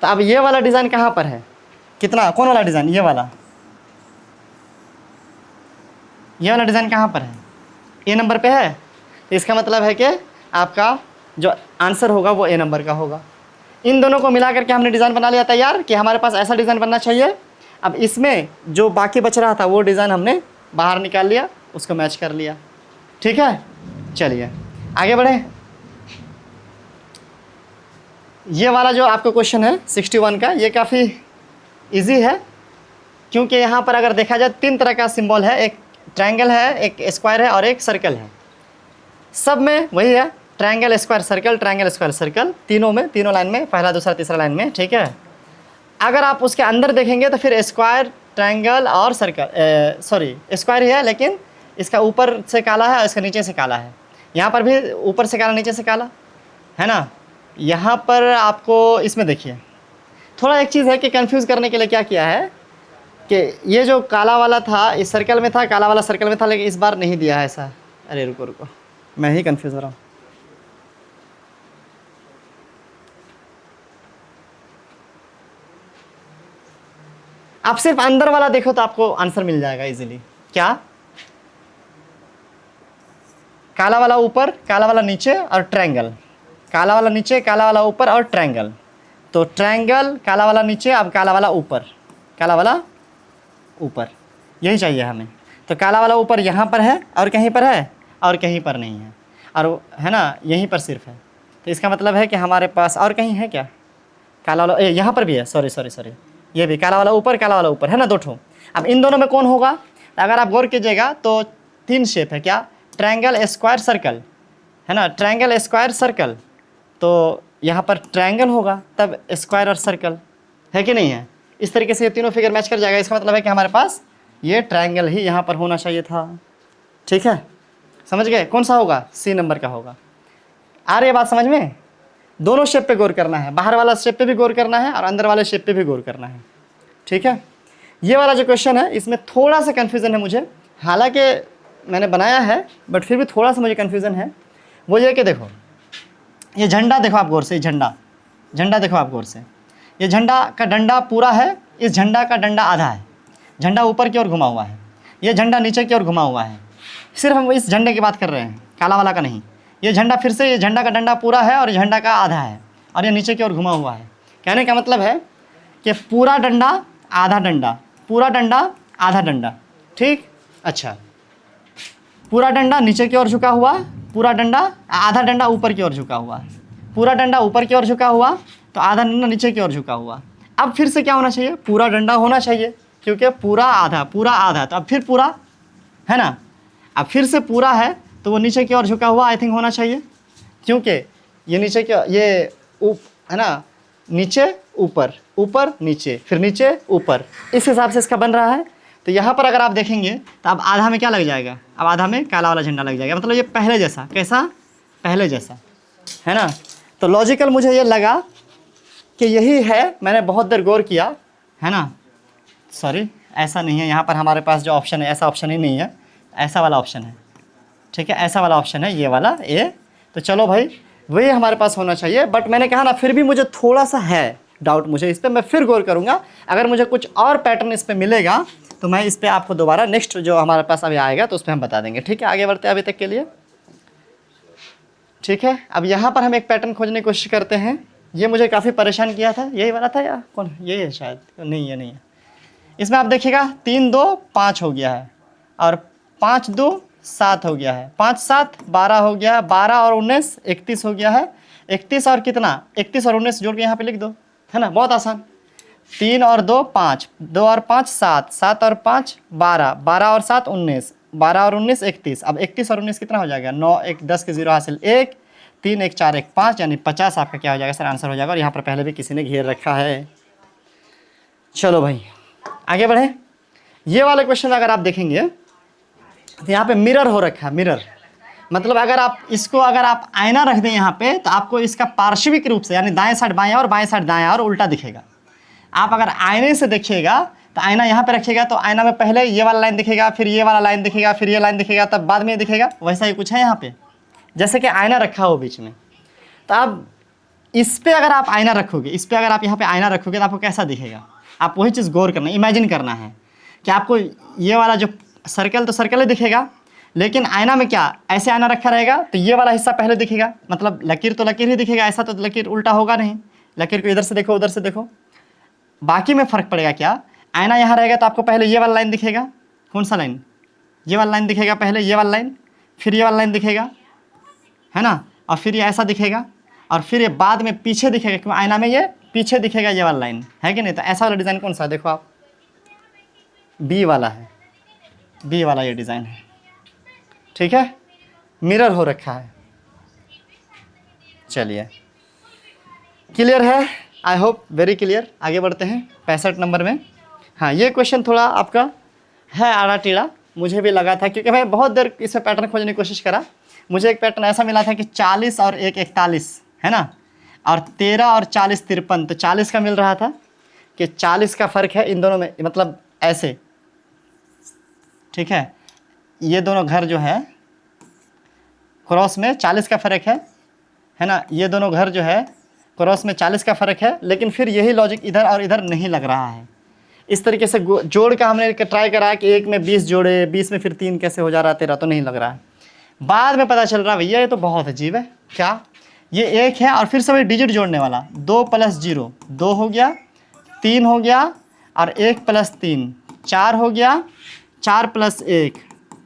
तो अब ये वाला डिज़ाइन कहाँ पर है, कितना, कौन वाला डिज़ाइन, ये वाला डिज़ाइन कहाँ पर है, ए नंबर पे है। तो इसका मतलब है कि आपका जो आंसर होगा वो ए नंबर का होगा। इन दोनों को मिला करके हमने डिज़ाइन बना लिया तैयार कि हमारे पास ऐसा डिज़ाइन बनना चाहिए। अब इसमें जो बाकी बच रहा था वो डिज़ाइन हमने बाहर निकाल लिया, उसको मैच कर लिया, ठीक है। चलिए आगे बढ़े। ये वाला जो आपका क्वेश्चन है 61 का, ये काफ़ी इजी है, क्योंकि यहाँ पर अगर देखा जाए 3 तरह का सिंबल है, एक ट्रायंगल है, एक स्क्वायर है और एक सर्कल है। सब में वही है, triangle square circle, triangle square circle, तीनों में, तीनों लाइन में, पहला दूसरा तीसरा लाइन में, ठीक है। अगर आप उसके अंदर देखेंगे तो फिर स्क्वायर, ट्रायंगल और सर्कल, सॉरी स्क्वायर ही है लेकिन इसका ऊपर से काला है और इसका नीचे से काला है। यहाँ पर भी ऊपर से काला नीचे से काला है ना। यहाँ पर आपको इसमें देखिए थोड़ा एक चीज़ है कि कंफ्यूज करने के लिए क्या किया है कि ये जो काला वाला था इस सर्कल में था, काला वाला सर्कल में था, लेकिन इस बार नहीं दिया है ऐसा। अरे रुको रुको, मैं ही कंफ्यूज हो रहा हूँ। आप सिर्फ अंदर वाला देखो तो आपको आंसर मिल जाएगा इजीली। क्या? काला वाला ऊपर, काला वाला नीचे और ट्रायंगल, काला वाला नीचे, काला वाला ऊपर और ट्रायंगल। तो ट्रायंगल, काला वाला नीचे, अब काला वाला ऊपर, काला वाला ऊपर, यही चाहिए हमें। तो काला वाला ऊपर यहाँ पर है और कहीं पर है और कहीं पर नहीं है, और है ना यहीं पर सिर्फ है। तो इसका मतलब है कि हमारे पास और कहीं है क्या? काला वाला यहाँ पर भी है, सॉरी सॉरी सॉरी, ये भी काला वाला ऊपर, काला वाला ऊपर है ना, दो ठो। अब इन दोनों में कौन होगा? अगर आप गौर कीजिएगा तो तीन शेप है, क्या? ट्रायंगल, स्क्वायर, सर्कल, है ना। ट्रायंगल, स्क्वायर, सर्कल, तो यहाँ पर ट्रायंगल होगा तब स्क्वायर और सर्कल, है कि नहीं है? इस तरीके से ये तीनों फिगर मैच कर जाएगा। इसका मतलब है कि हमारे पास ये ट्रायंगल ही यहाँ पर होना चाहिए था। ठीक है, समझ गए? कौन सा होगा? सी नंबर का होगा। आ रही है बात समझ में? दोनों शेप पे गौर करना है, बाहर वाला शेप पे भी गौर करना है और अंदर वाले शेप पे भी गौर करना है। ठीक है, ये वाला जो क्वेश्चन है इसमें थोड़ा सा कन्फ्यूज़न है मुझे, हालांकि मैंने बनाया है बट फिर भी थोड़ा सा मुझे कन्फ्यूज़न है। वो ये कि देखो ये झंडा देखो आप गौर से, झंडा, झंडा देखो आप गौर से, ये झंडा का डंडा पूरा है, इस झंडा का डंडा आधा है, झंडा ऊपर की ओर घुमा हुआ है, ये झंडा नीचे की ओर घुमा हुआ है। सिर्फ हम इस झंडे की बात कर रहे हैं, काला वाला का नहीं। ये झंडा फिर से, ये झंडा का डंडा पूरा है और झंडा का आधा है और ये नीचे की ओर घुमा हुआ है। कहने का मतलब है कि पूरा डंडा आधा डंडा, पूरा डंडा आधा डंडा। ठीक, अच्छा, पूरा डंडा नीचे की ओर झुका हुआ, पूरा डंडा, आधा डंडा ऊपर की ओर झुका हुआ, पूरा डंडा ऊपर की ओर झुका हुआ तो आधा डंडा नीचे की ओर झुका हुआ। अब फिर से क्या होना चाहिए? पूरा डंडा होना चाहिए, क्योंकि पूरा आधा, पूरा आधा, तो अब फिर पूरा है ना। अब फिर से पूरा है तो वो नीचे की ओर झुका हुआ आई थिंक होना चाहिए, क्योंकि ये नीचे की, ये है ना, नीचे ऊपर, ऊपर नीचे, फिर नीचे ऊपर, इस हिसाब से इसका बन रहा है। तो यहाँ पर अगर आप देखेंगे तो अब आधा में क्या लग जाएगा? अब आधा में काला वाला झंडा लग जाएगा, मतलब ये पहले जैसा, कैसा? पहले जैसा, है ना। तो लॉजिकल मुझे ये लगा कि यही है, मैंने बहुत देर गौर किया, है ना। सॉरी, ऐसा नहीं है, यहाँ पर हमारे पास जो ऑप्शन है ऐसा ऑप्शन ही नहीं है, ऐसा वाला ऑप्शन है। ठीक है, ऐसा वाला ऑप्शन है, ये वाला ए। तो चलो भाई, वही हमारे पास होना चाहिए। बट मैंने कहा ना, फिर भी मुझे थोड़ा सा है डाउट मुझे इस पर, मैं फिर गौर करूँगा। अगर मुझे कुछ और पैटर्न इस पर मिलेगा तो मैं इस पर आपको दोबारा नेक्स्ट जो हमारे पास अभी आएगा तो उस पर हम बता देंगे। ठीक है, आगे बढ़ते हैं अभी तक के लिए। ठीक है, अब यहाँ पर हम एक पैटर्न खोजने की कोशिश करते हैं। ये मुझे काफ़ी परेशान किया था, यही वाला था या कौन? ये है शायद, नहीं ये नहीं है। इसमें आप देखिएगा 3 2 5 हो गया है और 5 2 7 हो गया है, 5 7 12 हो गया है, 12 और 19 31 हो गया है। 31 और कितना? 31 और 19 जोड़ के यहाँ पे लिख दो, है ना, बहुत आसान। 3 और 2 5, 2 और 5 7, 7 और 5 12, 12 और 7 19, 12 और 19 31। अब 31 और 19 कितना हो जाएगा? 9 1 10 के 0 हासिल 1, 3 1 4 1 5, यानी 50 आपका क्या हो जाएगा सर? आंसर हो जाएगा। और यहाँ पर पहले भी किसी ने घेर रखा है। चलो भाई आगे बढ़े। ये वाले क्वेश्चन अगर आप देखेंगे तो यहाँ पे मिरर हो रखा है, मिरर मतलब अगर आप इसको, अगर आप आईना रख दें यहाँ पे तो आपको इसका पार्श्विक रूप से, यानी दाएं साइड बाएं और बाएं साइड दाएं और उल्टा दिखेगा। आप अगर आईने से देखिएगा तो आईना यहाँ पे रखिएगा तो आईना में पहले ये वाला लाइन दिखेगा, फिर ये वाला लाइन दिखेगा, फिर ये लाइन दिखेगा, तब बाद में दिखेगा। वैसा ही कुछ है यहाँ पे, जैसे कि आईना रखा हो बीच में। तो अब इस पर अगर आप आईना रखोगे, इस पर अगर आप यहाँ पे आईना रखोगे तो आपको कैसा दिखेगा? आप वही चीज़ गौर करना, इमेजिन करना है कि आपको ये वाला जो सर्कल, तो सर्कल ही दिखेगा, लेकिन आईना में क्या ऐसे आईना रखा रहेगा तो ये वाला हिस्सा पहले दिखेगा, मतलब लकीर तो लकीर ही दिखेगा, ऐसा तो लकीर उल्टा होगा नहीं। लकीर को इधर से देखो, उधर से देखो, बाकी में फ़र्क पड़ेगा क्या? आईना यहाँ रहेगा तो आपको पहले ये वाला लाइन दिखेगा। कौन सा लाइन? ये वाला लाइन दिखेगा पहले, ये वाला लाइन, फिर ये वाला लाइन दिखेगा, है ना, और फिर ये ऐसा दिखेगा, और फिर ये बाद में पीछे दिखेगा, क्योंकि आईना में ये पीछे दिखेगा ये वाला लाइन, है कि नहीं? तो ऐसा वाला डिज़ाइन कौन सा है? देखो आप, बी वाला है, बी वाला ये डिज़ाइन है। ठीक है, मिरर हो रखा है। चलिए, क्लियर है, आई होप वेरी क्लियर। आगे बढ़ते हैं 65 नंबर में। हाँ, ये क्वेश्चन थोड़ा आपका है आड़ा टेढ़ा, मुझे भी लगा था, क्योंकि मैं बहुत देर इसमें पैटर्न खोजने की कोशिश करा। मुझे एक पैटर्न ऐसा मिला था कि 40 और 1 41 है ना, और 13 और 40 53। तो 40 का मिल रहा था कि 40 का फ़र्क है इन दोनों में, मतलब ऐसे, ठीक है। ये दोनों घर जो है क्रॉस में 40 का फ़र्क है ना, ये दोनों घर जो है क्रॉस में 40 का फ़र्क है, लेकिन फिर यही लॉजिक इधर और इधर नहीं लग रहा है। इस तरीके से जोड़ का हमने ट्राई करा कि 1 में 20 जोड़े, 20 में फिर 3 कैसे हो जा रहा है, 13 तो नहीं लग रहा है। बाद में पता चल रहा भैया ये तो बहुत अजीब है, क्या ये 1 है और फिर सब डिजिट जोड़ने वाला, 2 + 0 2 हो गया, 3 हो गया, और 1 + 3 4 हो गया, 4 + 1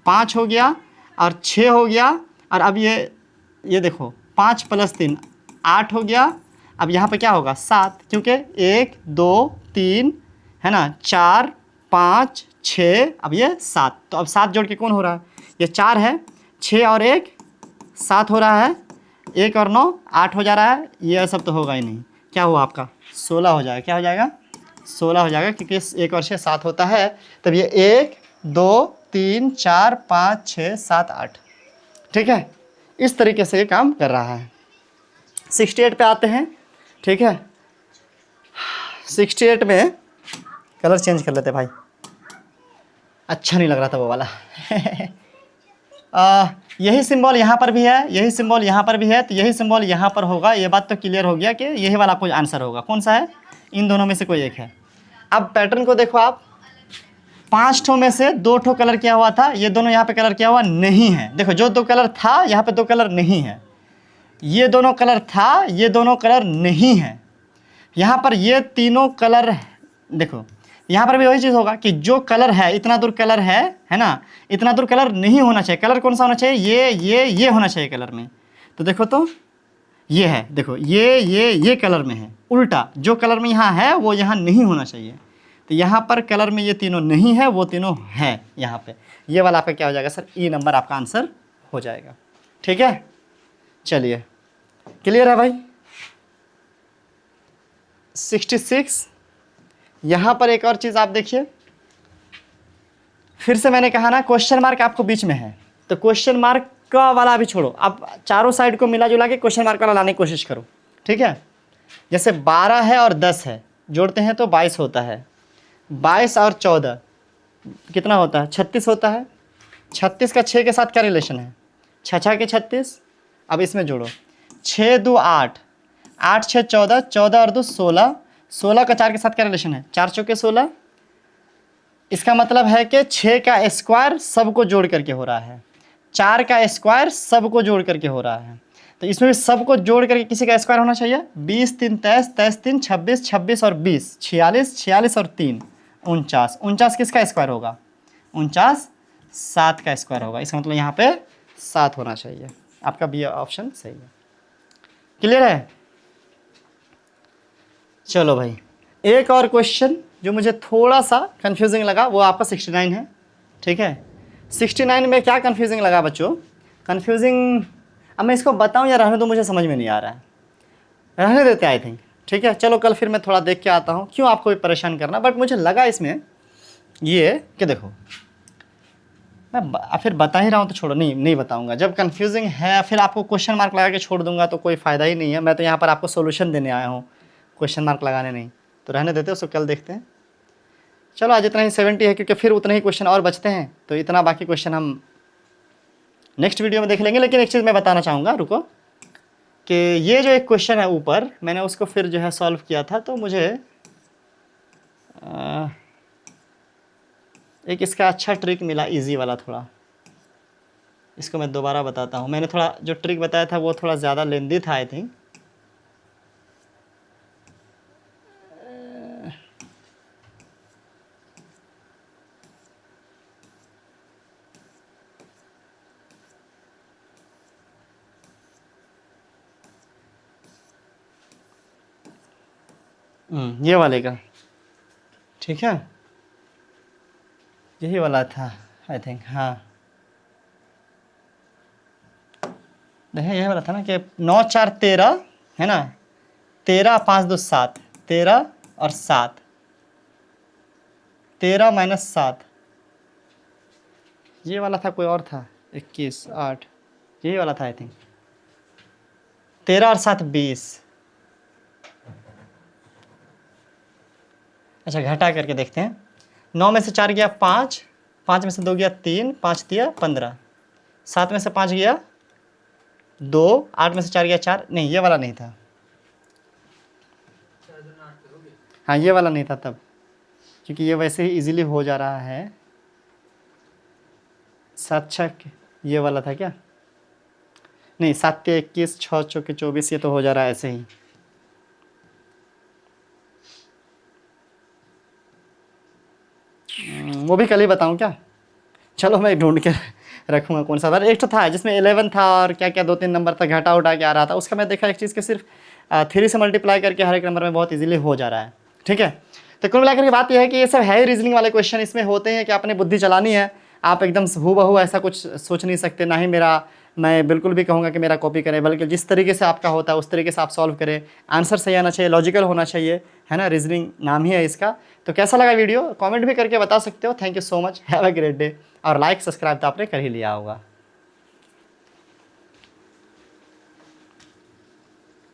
5 हो गया, और 6 हो गया, और अब ये देखो 5 + 3 8 हो गया। अब यहाँ पे क्या होगा 7, क्योंकि 1 2 3 है ना, 4 5 6, अब ये 7। तो अब 7 जोड़ के कौन हो रहा है, ये 4 है, 6 और 1 7 हो रहा है, 1 और 9 8 हो जा रहा है। ये सब तो होगा ही नहीं, क्या हुआ आपका 16 हो जाएगा। क्या हो जाएगा 16 हो जाएगा, क्योंकि 1 और 6 7 होता है। तब ये 1 2 3 4 5 6 7 8, ठीक है। इस तरीके से ये काम कर रहा है। 68 पे आते हैं, ठीक है। 68 में कलर चेंज कर लेते भाई, अच्छा नहीं लग रहा था वो वाला। यही सिंबल यहाँ पर भी है, यही सिंबल यहाँ पर भी है, तो यही सिंबल यहाँ पर होगा। ये बात तो क्लियर हो गया कि यही वाला कोई आंसर होगा। कौन सा है, इन दोनों में से कोई एक है। अब पैटर्न को देखो आप, 5 ठो में से 2 ठो कलर किया हुआ था, ये दोनों यहाँ पे कलर किया हुआ नहीं है। देखो जो 2 कलर था यहाँ पे 2 कलर नहीं है, ये दोनों कलर था, ये दोनों कलर नहीं है। यहाँ पर ये तीनों कलर, देखो यहाँ पर भी वही चीज़ होगा कि जो कलर है इतना दूर कलर है ना, इतना दूर कलर नहीं होना चाहिए। कलर कौन सा होना चाहिए, ये होना चाहिए कलर में। तो देखो, तो ये है, देखो ये कलर में है, उल्टा जो कलर में यहाँ है वो यहाँ नहीं होना चाहिए। तो यहाँ पर कलर में ये तीनों नहीं है, वो तीनों हैं यहाँ पे। ये वाला आपका क्या हो जाएगा सर, ई नंबर आपका आंसर हो जाएगा, ठीक है। चलिए, क्लियर है भाई। 66, यहाँ पर एक और चीज़ आप देखिए, फिर से मैंने कहा ना क्वेश्चन मार्क आपको बीच में है, तो क्वेश्चन मार्क का वाला भी छोड़ो, अब चारों साइड को मिला जुला के क्वेश्चन मार्क वाला लाने की कोशिश करो, ठीक है। जैसे 12 है और 10 है, जोड़ते हैं तो 22 होता है। 22 और 14 कितना होता है, 36 होता है। 36 का 6 के साथ क्या रिलेशन है, 6 6 के 36। अब इसमें जोड़ो, 6 2 8 8 6 14 14 और 2 16 16 का 4 के साथ क्या रिलेशन है, 4 चौके 16। इसका मतलब है कि 6 का स्क्वायर सबको जोड़ करके हो रहा है, 4 का स्क्वायर सबको जोड़ करके हो रहा है। तो इसमें भी सबको जोड़ करके किसी का स्क्वायर होना चाहिए। 20 3 23 23 3 26 26 और 20 46 46 और 3 49 49 किसका स्क्वायर होगा, 49 7 का स्क्वायर होगा। इसका मतलब यहाँ पे 7 होना चाहिए। आपका बी ऑप्शन सही है, क्लियर है। चलो भाई, एक और क्वेश्चन जो मुझे थोड़ा सा कंफ्यूजिंग लगा वो आपका 69 है, ठीक है। 69 में क्या कंफ्यूजिंग लगा बच्चों, कंफ्यूजिंग, अब मैं इसको बताऊं या रहने दो, मुझे समझ में नहीं आ रहा है, रहने देते आई थिंक, ठीक है। चलो कल फिर मैं थोड़ा देख के आता हूँ, क्यों आपको भी परेशान करना। बट मुझे लगा इसमें ये कि देखो, मैं फिर बता ही रहा हूँ तो छोड़ो, नहीं बताऊँगा। जब कंफ्यूजिंग है फिर आपको क्वेश्चन मार्क लगा के छोड़ दूंगा तो कोई फ़ायदा ही नहीं है। मैं तो यहाँ पर आपको सोल्यूशन देने आया हूँ, क्वेश्चन मार्क लगाने नहीं। तो रहने देते, उसको कल देखते हैं। चलो आज इतना ही 70 है, क्योंकि फिर उतने ही क्वेश्चन और बचते हैं, तो इतना बाकी क्वेश्चन हम नेक्स्ट वीडियो में देख लेंगे। लेकिन एक चीज़ मैं बताना चाहूँगा, रुको, कि ये जो एक क्वेश्चन है ऊपर, मैंने उसको फिर जो है सॉल्व किया था, तो मुझे एक इसका अच्छा ट्रिक मिला, इजी वाला थोड़ा। इसको मैं दोबारा बताता हूँ। मैंने थोड़ा जो ट्रिक बताया था वो थोड़ा ज़्यादा लेंदी था आई थिंक। ये वाले का, ठीक है, यही वाला था आई थिंक। हाँ देखिए यही वाला था ना कि 9 4 13 है ना, 13 5 2 7, 13 और 7, 13 माइनस 7, ये वाला था कोई और था, 21 8, यही वाला था आई थिंक, 13 और 7 20। अच्छा घटा करके देखते हैं, 9 में से 4 गया 5, 5 में से 2 गया 3, 5 दिया 15, 7 में से 5 गया 2, 8 में से 4 गया 4, नहीं ये वाला नहीं था, हाँ ये वाला नहीं था तब, क्योंकि ये वैसे ही इजीली हो जा रहा है। 7 6 ये वाला था क्या, नहीं 7 के 21, 6 चौके 24, ये तो हो जा रहा है ऐसे ही। वो भी कल ही बताऊँ क्या, चलो मैं ढूंढ के रखूँगा कौन सा था। एक तो था जिसमें 11 था और क्या क्या 2-3 नंबर तक घटा उठा के आ रहा था, उसका मैं देखा एक चीज़ के सिर्फ 3 से मल्टीप्लाई करके हर एक नंबर में बहुत इजीली हो जा रहा है। ठीक है, तो कुल मिलाकर की बात यह है कि ये सब है रीजनिंग वाले क्वेश्चन इसमें होते हैं कि आपने बुद्धि चलानी है, आप एकदम हूबहू ऐसा कुछ सोच नहीं सकते, ना ही मैं बिल्कुल भी कहूँगा कि मेरा कॉपी करें, बल्कि जिस तरीके से आपका होता है उस तरीके से आप सॉल्व करें, आंसर सही आना चाहिए, लॉजिकल होना चाहिए, है ना, रीजनिंग नाम ही है इसका। तो कैसा लगा वीडियो कमेंट भी करके बता सकते हो। Thank you so much, have a great day. और लाइक सब्सक्राइब तो आपने कर ही लिया होगा।